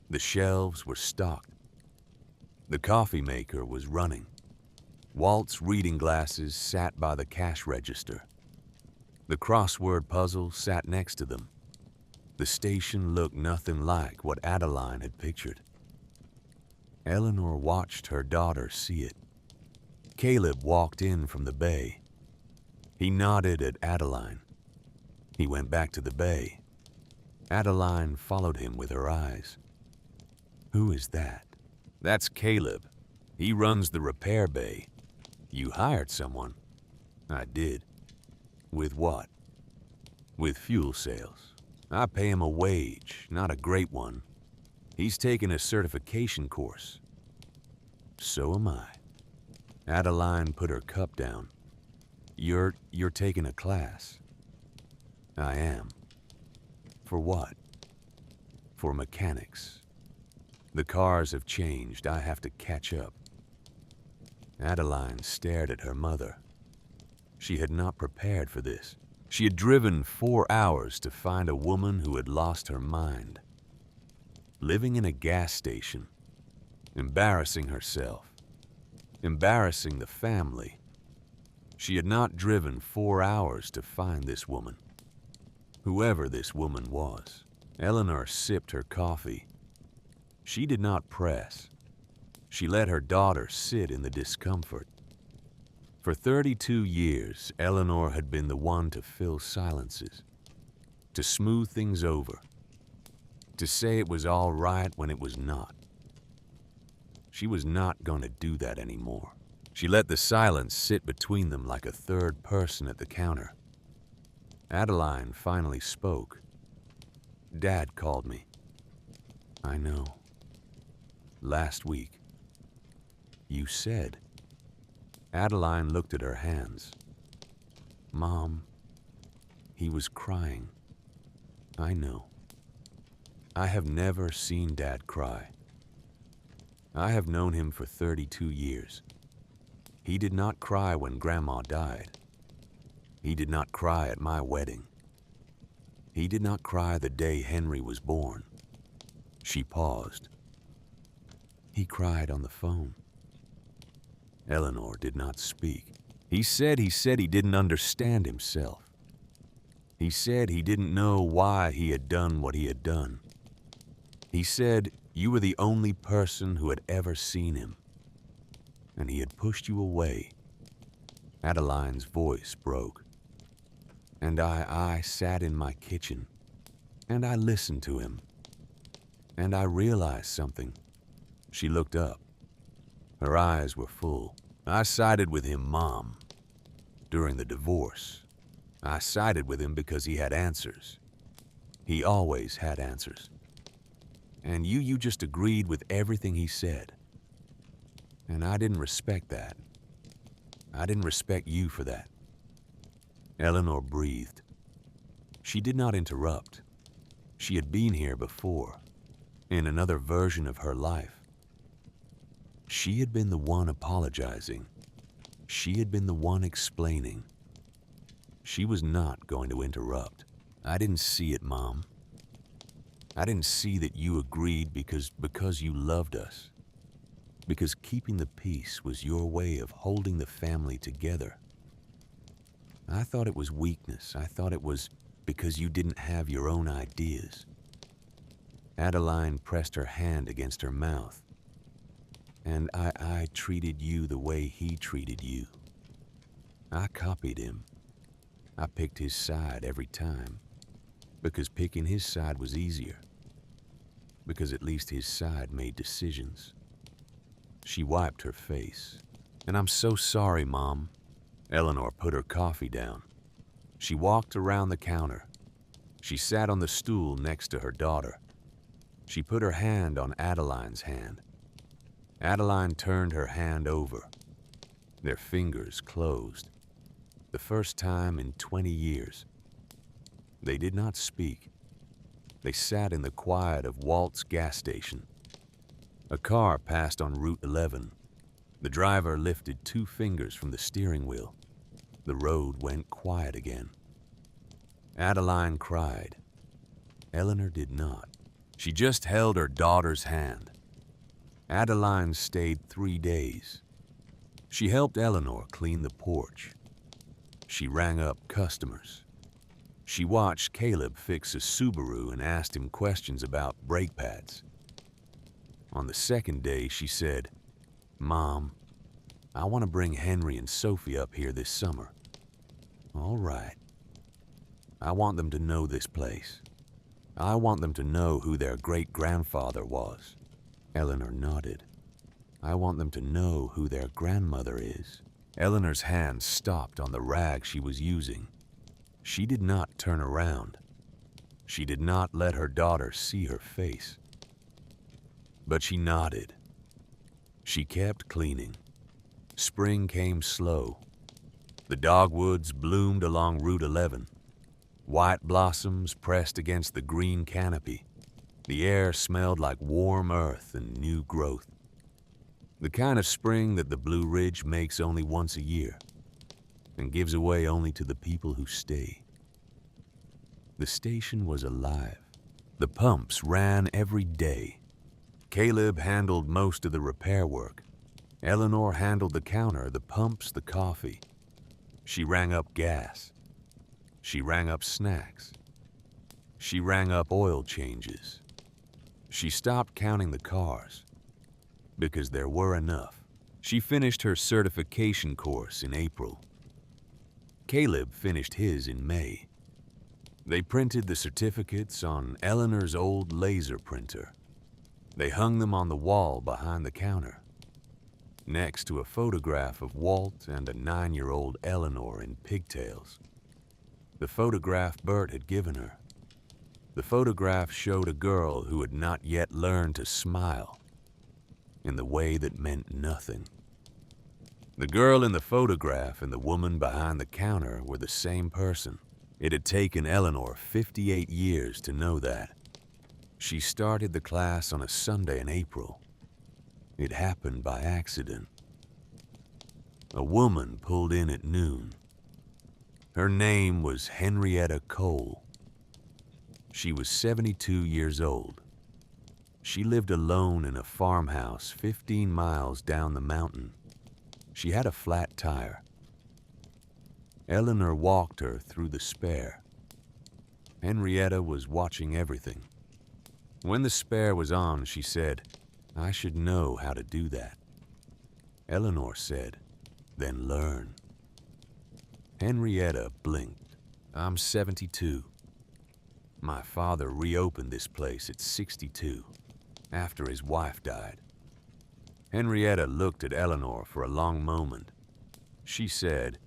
The shelves were stocked. The coffee maker was running. Walt's reading glasses sat by the cash register. The crossword puzzle sat next to them. The station looked nothing like what Adeline had pictured. Eleanor watched her daughter see it. Caleb walked in from the bay. He nodded at Adeline. He went back to the bay. Adeline followed him with her eyes. Who is that? That's Caleb. He runs the repair bay. You hired someone. I did. With what? With fuel sales. I pay him a wage, not a great one. He's taken a certification course. So am I. Adeline put her cup down. You're taking a class. I am. For what? For mechanics. The cars have changed. I have to catch up. Adeline stared at her mother. She had not prepared for this. She had driven 4 hours to find a woman who had lost her mind. Living in a gas station. Embarrassing herself. Embarrassing the family. She had not driven 4 hours to find this woman. Whoever this woman was. Eleanor sipped her coffee. She did not press. She let her daughter sit in the discomfort. For 32 years, Eleanor had been the one to fill silences, to smooth things over, to say it was all right when it was not. She was not going to do that anymore. She let the silence sit between them like a third person at the counter. Adeline finally spoke. Dad called me. I know. Last week. You said. Adeline looked at her hands. Mom, he was crying. I know. I have never seen Dad cry. I have known him for 32 years. He did not cry when Grandma died. He did not cry at my wedding. He did not cry the day Henry was born. She paused. He cried on the phone. Eleanor did not speak. He said he didn't understand himself. He said he didn't know why he had done what he had done. He said you were the only person who had ever seen him, and he had pushed you away. Adeline's voice broke. And I sat in my kitchen, and I listened to him, and I realized something. She looked up. Her eyes were full. I sided with him, Mom. During the divorce, I sided with him because he had answers. He always had answers. And you just agreed with everything he said. And I didn't respect that. I didn't respect you for that. Eleanor breathed. She did not interrupt. She had been here before, in another version of her life. She had been the one apologizing. She had been the one explaining. She was not going to interrupt. I didn't see it, Mom. I didn't see that you agreed because you loved us. Because keeping the peace was your way of holding the family together. I thought it was weakness. I thought it was because you didn't have your own ideas. Adeline pressed her hand against her mouth. And I treated you the way he treated you. I copied him. I picked his side every time. Because picking his side was easier. Because at least his side made decisions. She wiped her face. And I'm so sorry, Mom. Eleanor put her coffee down. She walked around the counter. She sat on the stool next to her daughter. She put her hand on Adeline's hand. Adeline turned her hand over. Their fingers closed. The first time in 20 years. They did not speak. They sat in the quiet of Walt's gas station. A car passed on Route 11. The driver lifted 2 fingers from the steering wheel. The road went quiet again. Adeline cried. Eleanor did not. She just held her daughter's hand. Adeline stayed 3 days. She helped Eleanor clean the porch. She rang up customers. She watched Caleb fix a Subaru and asked him questions about brake pads. On the 2nd day, she said, Mom, I want to bring Henry and Sophie up here this summer. All right. I want them to know this place. I want them to know who their great-grandfather was. Eleanor nodded. I want them to know who their grandmother is. Eleanor's hand stopped on the rag she was using. She did not turn around. She did not let her daughter see her face. But she nodded. She kept cleaning. Spring came slow. The dogwoods bloomed along Route 11. White blossoms pressed against the green canopy. The air smelled like warm earth and new growth. The kind of spring that the Blue Ridge makes only once a year and gives away only to the people who stay. The station was alive. The pumps ran every day. Caleb handled most of the repair work. Eleanor handled the counter, the pumps, the coffee. She rang up gas. She rang up snacks. She rang up oil changes. She stopped counting the cars because there were enough. She finished her certification course in April. Caleb finished his in May. They printed the certificates on Eleanor's old laser printer. They hung them on the wall behind the counter, next to a photograph of Walt and a 9-year-old Eleanor in pigtails. The photograph Bert had given her. The photograph showed a girl who had not yet learned to smile in the way that meant nothing. The girl in the photograph and the woman behind the counter were the same person. It had taken Eleanor 58 years to know that. She started the class on a Sunday in April. It happened by accident. A woman pulled in at noon. Her name was Henrietta Cole. She was 72 years old. She lived alone in a farmhouse 15 miles down the mountain. She had a flat tire. Eleanor walked her through the spare. Henrietta was watching everything. When the spare was on, she said, "I should know how to do that." Eleanor said, "Then learn." Henrietta blinked. "I'm 72. My father reopened this place at 62, after his wife died." Henrietta looked at Eleanor for a long moment. She said,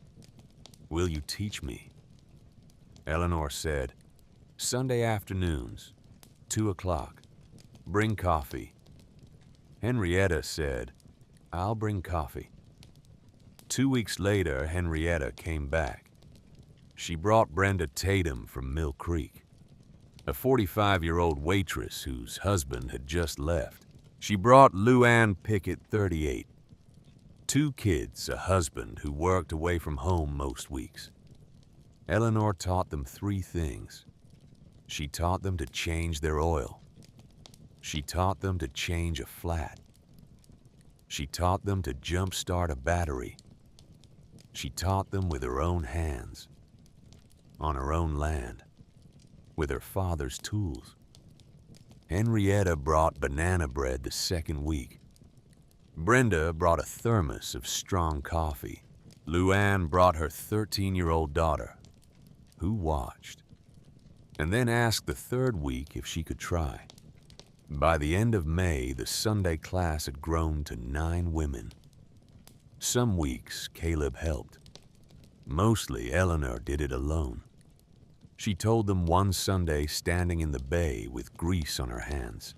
"Will you teach me?" Eleanor said, "Sunday afternoons, 2 o'clock. Bring coffee." Henrietta said, "I'll bring coffee." 2 weeks later, Henrietta came back. She brought Brenda Tatum from Mill Creek, a 45-year-old waitress whose husband had just left. She brought Luann Pickett, 38, 2 kids, a husband who worked away from home most weeks. Eleanor taught them 3 things. She taught them to change their oil. She taught them to change a flat. She taught them to jumpstart a battery. She taught them with her own hands, on her own land, with her father's tools. Henrietta brought banana bread the second week. Brenda brought a thermos of strong coffee. Luann brought her 13-year-old daughter, who watched, and then asked the third week if she could try. By the end of May, the Sunday class had grown to 9 women. Some weeks, Caleb helped. Mostly, Eleanor did it alone. She told them one Sunday, standing in the bay with grease on her hands,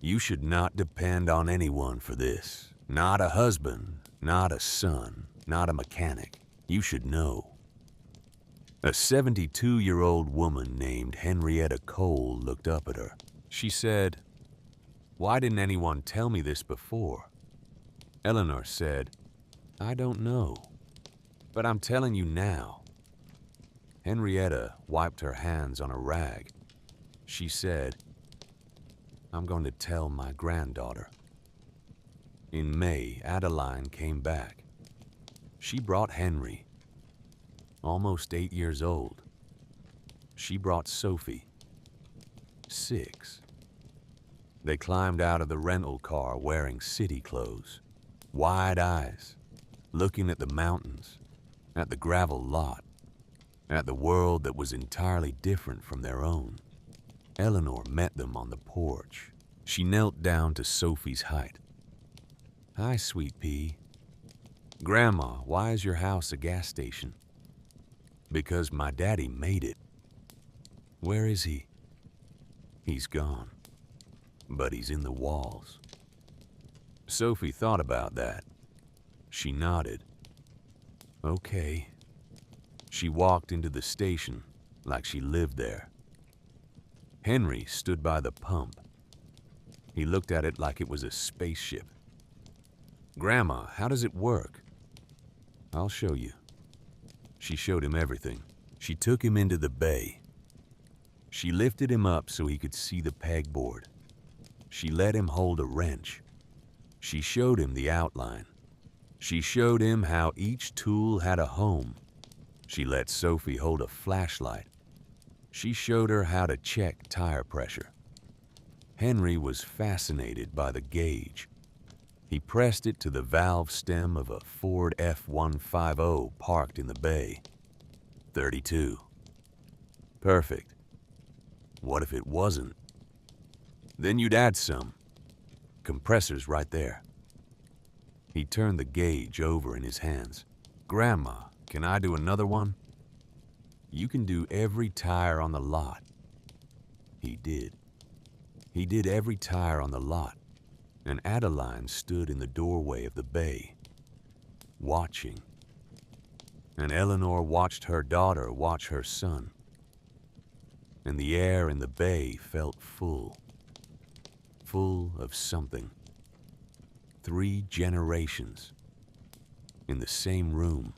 "You should not depend on anyone for this. Not a husband, not a son, not a mechanic. You should know." A 72-year-old woman named Henrietta Cole looked up at her. She said, "Why didn't anyone tell me this before?" Eleanor said, "I don't know, but I'm telling you now." Henrietta wiped her hands on a rag. She said, "I'm going to tell my granddaughter." In May, Adeline came back. She brought Henry, almost 8 years old. She brought Sophie, 6. They climbed out of the rental car wearing city clothes, wide eyes, looking at the mountains, at the gravel lot, at the world that was entirely different from their own. Eleanor met them on the porch. She knelt down to Sophie's height. "Hi, sweet pea." "Grandma, why is your house a gas station?" "Because my daddy made it." "Where is he?" "He's gone, but he's in the walls." Sophie thought about that. She nodded. "Okay." She walked into the station like she lived there. Henry stood by the pump. He looked at it like it was a spaceship. "Grandma, how does it work?" "I'll show you." She showed him everything. She took him into the bay. She lifted him up so he could see the pegboard. She let him hold a wrench. She showed him the outline. She showed him how each tool had a home. She let Sophie hold a flashlight. She showed her how to check tire pressure. Henry was fascinated by the gauge. He pressed it to the valve stem of a Ford F-150 parked in the bay. 32. Perfect. What if it wasn't? Then you'd add some. Compressor's right there. He turned the gauge over in his hands. "Grandma, can I do another one?" "You can do every tire on the lot." He did. He did every tire on the lot, and Adeline stood in the doorway of the bay, watching. And Eleanor watched her daughter watch her son. And the air in the bay felt full of something. 3 generations in the same room,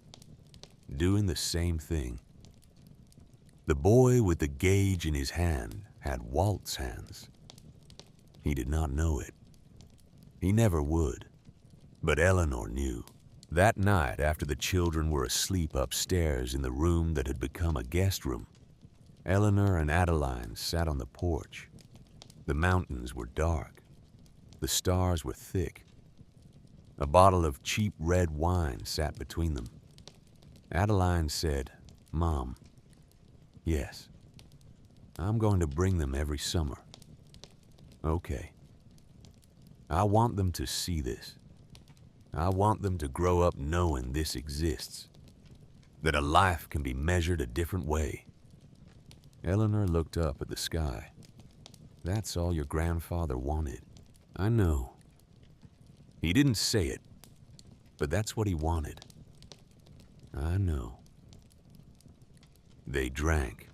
doing the same thing. The boy with the gauge in his hand had Walt's hands. He did not know it. He never would. But Eleanor knew. That night, after the children were asleep upstairs in the room that had become a guest room, Eleanor and Adeline sat on the porch. The mountains were dark. The stars were thick. A bottle of cheap red wine sat between them. Adeline said, "Mom, yes, I'm going to bring them every summer." "Okay. I want them to see this. I want them to grow up knowing this exists, that a life can be measured a different way." Eleanor looked up at the sky. "That's all your grandfather wanted." "I know. He didn't say it, but that's what he wanted." "I know." They drank.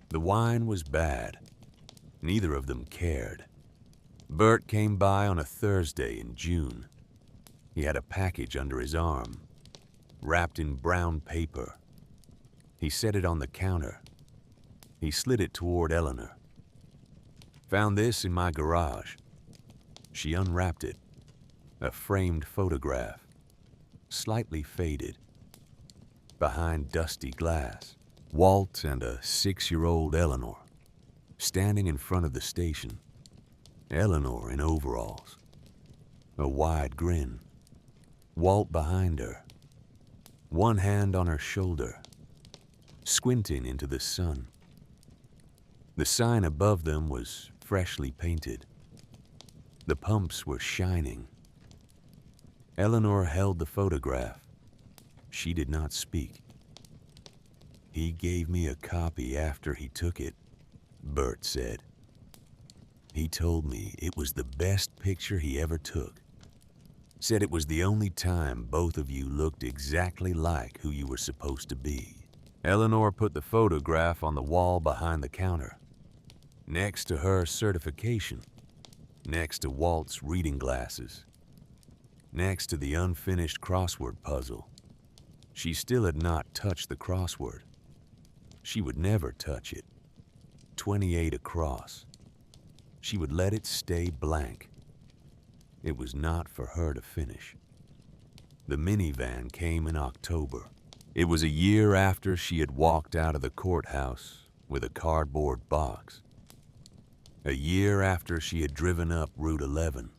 The wine was bad. Neither of them cared. Bert came by on a Thursday in June. He had a package under his arm, wrapped in brown paper. He set it on the counter. He slid it toward Eleanor. "Found this in my garage." She unwrapped it. A framed photograph, slightly faded. Behind dusty glass, Walt and a 6-year-old Eleanor, standing in front of the station. Eleanor in overalls. A wide grin. Walt behind her, one hand on her shoulder, squinting into the sun. The sign above them was freshly painted. The pumps were shining. Eleanor held the photograph. She did not speak. "He gave me a copy after he took it," Bert said. "He told me it was the best picture he ever took. Said it was the only time both of you looked exactly like who you were supposed to be." Eleanor put the photograph on the wall behind the counter, next to her certification, next to Walt's reading glasses, next to the unfinished crossword puzzle. She still had not touched the crossword. She would never touch it. 28 across. She would let it stay blank. It was not for her to finish. The minivan came in October. It was a year after she had walked out of the courthouse with a cardboard box. A year after she had driven up Route 11.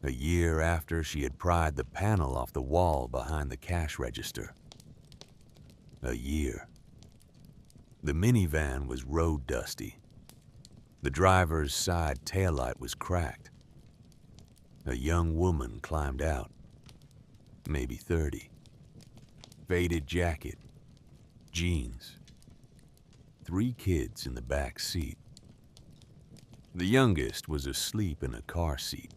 A year after she had pried the panel off the wall behind the cash register. A year. The minivan was road dusty. The driver's side taillight was cracked. A young woman climbed out, maybe 30. Faded jacket, jeans. 3 kids in the back seat. The youngest was asleep in a car seat.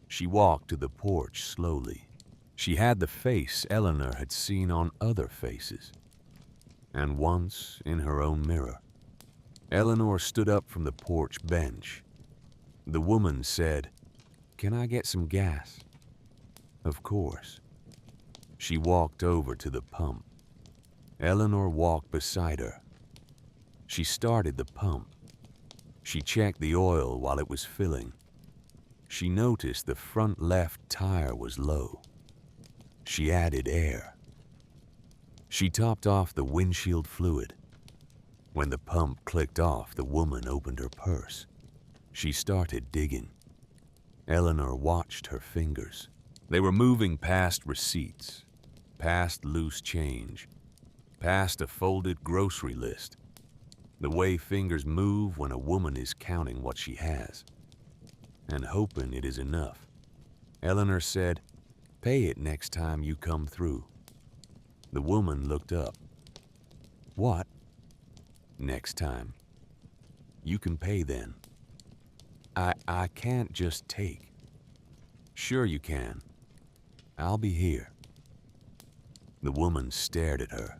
She walked to the porch slowly. She had the face Eleanor had seen on other faces, and once in her own mirror. Eleanor stood up from the porch bench. The woman said, "Can I get some gas?" Of course. She walked over to the pump. Eleanor walked beside her. She started the pump. She checked the oil while it was filling. She noticed the front left tire was low. She added air. She topped off the windshield fluid. When the pump clicked off, the woman opened her purse. She started digging. Eleanor watched her fingers. They were moving past receipts, past loose change, past a folded grocery list. The way fingers move when a woman is counting what she has, and hoping it is enough. Eleanor said, "Pay it next time you come through." The woman looked up. "What?" "Next time. You can pay then." I can't just take." "Sure you can. I'll be here." The woman stared at her.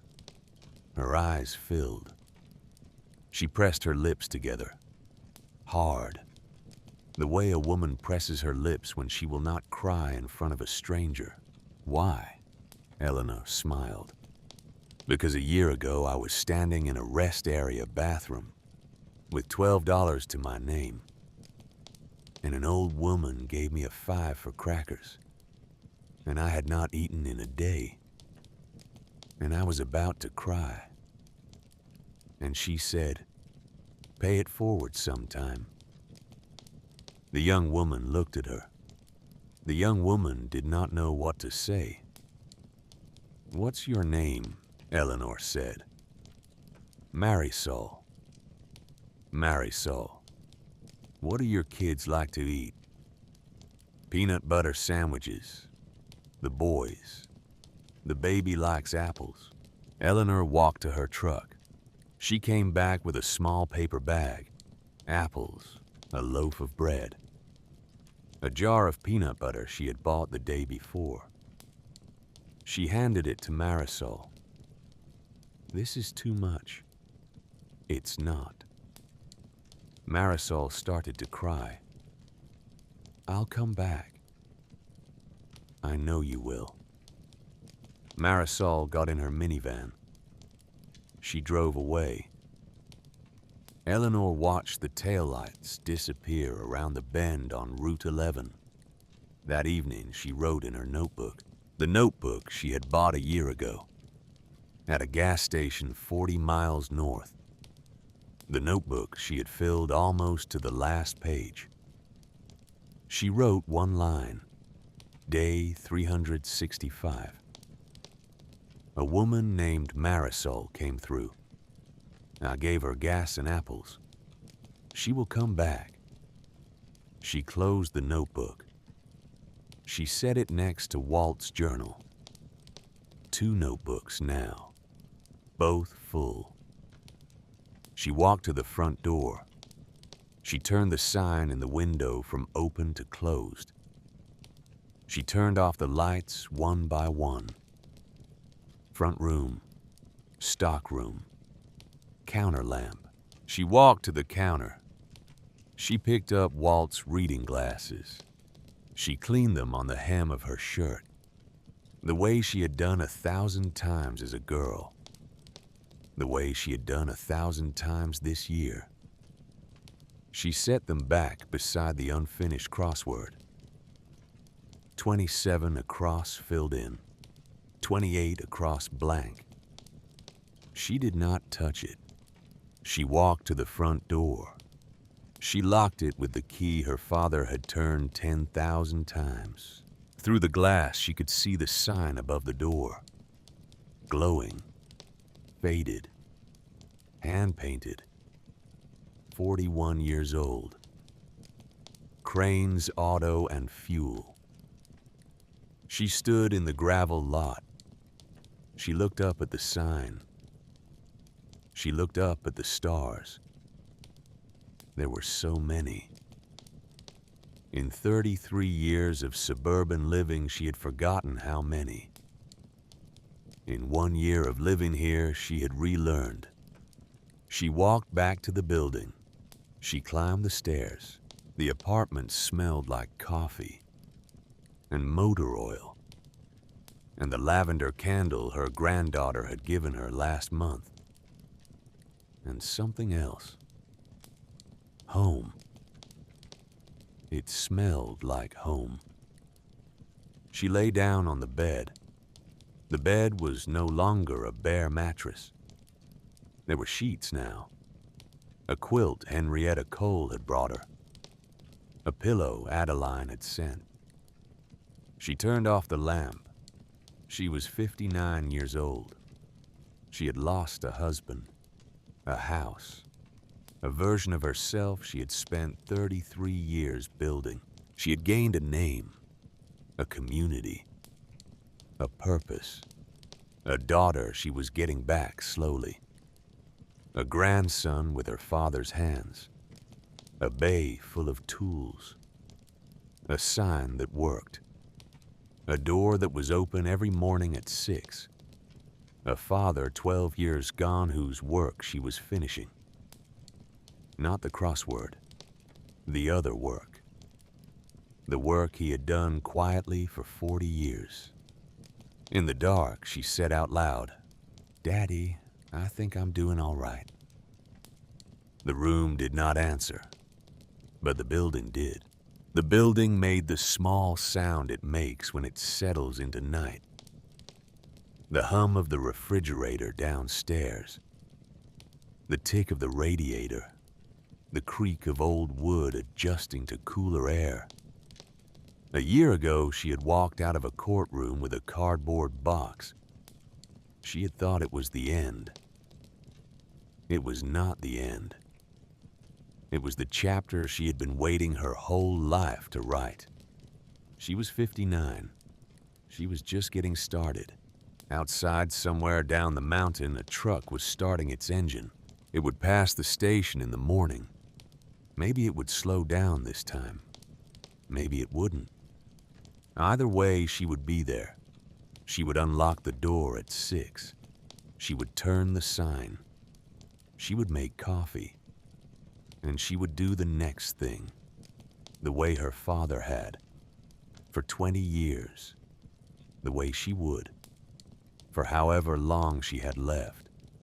Her eyes filled. She pressed her lips together. Hard. The way a woman presses her lips when she will not cry in front of a stranger. "Why?" Eleanor smiled. Because a year ago I was standing in a rest area bathroom with $12 to my name, and an old woman gave me a 5 for crackers, and I had not eaten in a day, and I was about to cry. And she said, "Pay it forward sometime." The young woman looked at her. The young woman did not know what to say. "What's your name?" Eleanor said. "Marisol." "Marisol, what do your kids like to eat?" "Peanut butter sandwiches. The boys. The baby likes apples." Eleanor walked to her truck. She came back with a small paper bag, apples, a loaf of bread, a jar of peanut butter she had bought the day before. She handed it to Marisol. "This is too much." "It's not." Marisol started to cry. "I'll come back." "I know you will." Marisol got in her minivan. She drove away. Eleanor watched the taillights disappear around the bend on Route 11. That evening, she wrote in her notebook, the notebook she had bought a year ago, at a gas station 40 miles north. The notebook she had filled almost to the last page. She wrote one line, day 365. A woman named Marisol came through. I gave her gas and apples. She will come back. She closed the notebook. She set it next to Walt's journal. 2 notebooks now, both full. She walked to the front door. She turned the sign in the window from open to closed. She turned off the lights one by one. Front room, stock room, counter lamp. She walked to the counter. She picked up Walt's reading glasses. She cleaned them on the hem of her shirt, the way she had done 1,000 times as a girl, the way she had done 1,000 times this year. She set them back beside the unfinished crossword. 27 across filled in, 28 across blank. She did not touch it. She walked to the front door. She locked it with the key her father had turned 10,000 times. Through the glass, she could see the sign above the door. Glowing, faded, hand-painted, 41 years old. Cranes Auto and Fuel. She stood in the gravel lot. She looked up at the sign. She looked up at the stars. There were so many. In 33 years of suburban living, she had forgotten how many. In 1 year of living here, she had relearned. She walked back to the building. She climbed the stairs. The apartment smelled like coffee and motor oil and the lavender candle her granddaughter had given her last month. And something else. Home. It smelled like home. She lay down on the bed. The bed was no longer a bare mattress. There were sheets now. A quilt Henrietta Cole had brought her. A pillow Adeline had sent. She turned off the lamp. She was 59 years old. She had lost a husband, a house, a version of herself she had spent 33 years building. She had gained a name, a community, a purpose, a daughter she was getting back slowly, a grandson with her father's hands, a bay full of tools, a sign that worked, a door that was open every morning at 6, a father 12 years gone whose work she was finishing. Not the crossword, the other work. The work he had done quietly for 40 years. In the dark, she said out loud, Daddy, I think I'm doing all right. The room did not answer, but the building did. The building made the small sound it makes when it settles into night. The hum of the refrigerator downstairs, the tick of the radiator, the creak of old wood adjusting to cooler air. A year ago, she had walked out of a courtroom with a cardboard box. She had thought it was the end. It was not the end. It was the chapter she had been waiting her whole life to write. She was 59. She was just getting started. Outside, somewhere down the mountain, a truck was starting its engine. It would pass the station in the morning. Maybe it would slow down this time. Maybe it wouldn't. Either way, she would be there. She would unlock the door at 6. She would turn the sign. She would make coffee. And she would do the next thing, the way her father had, for 20 years, the way she would, for however long she had left.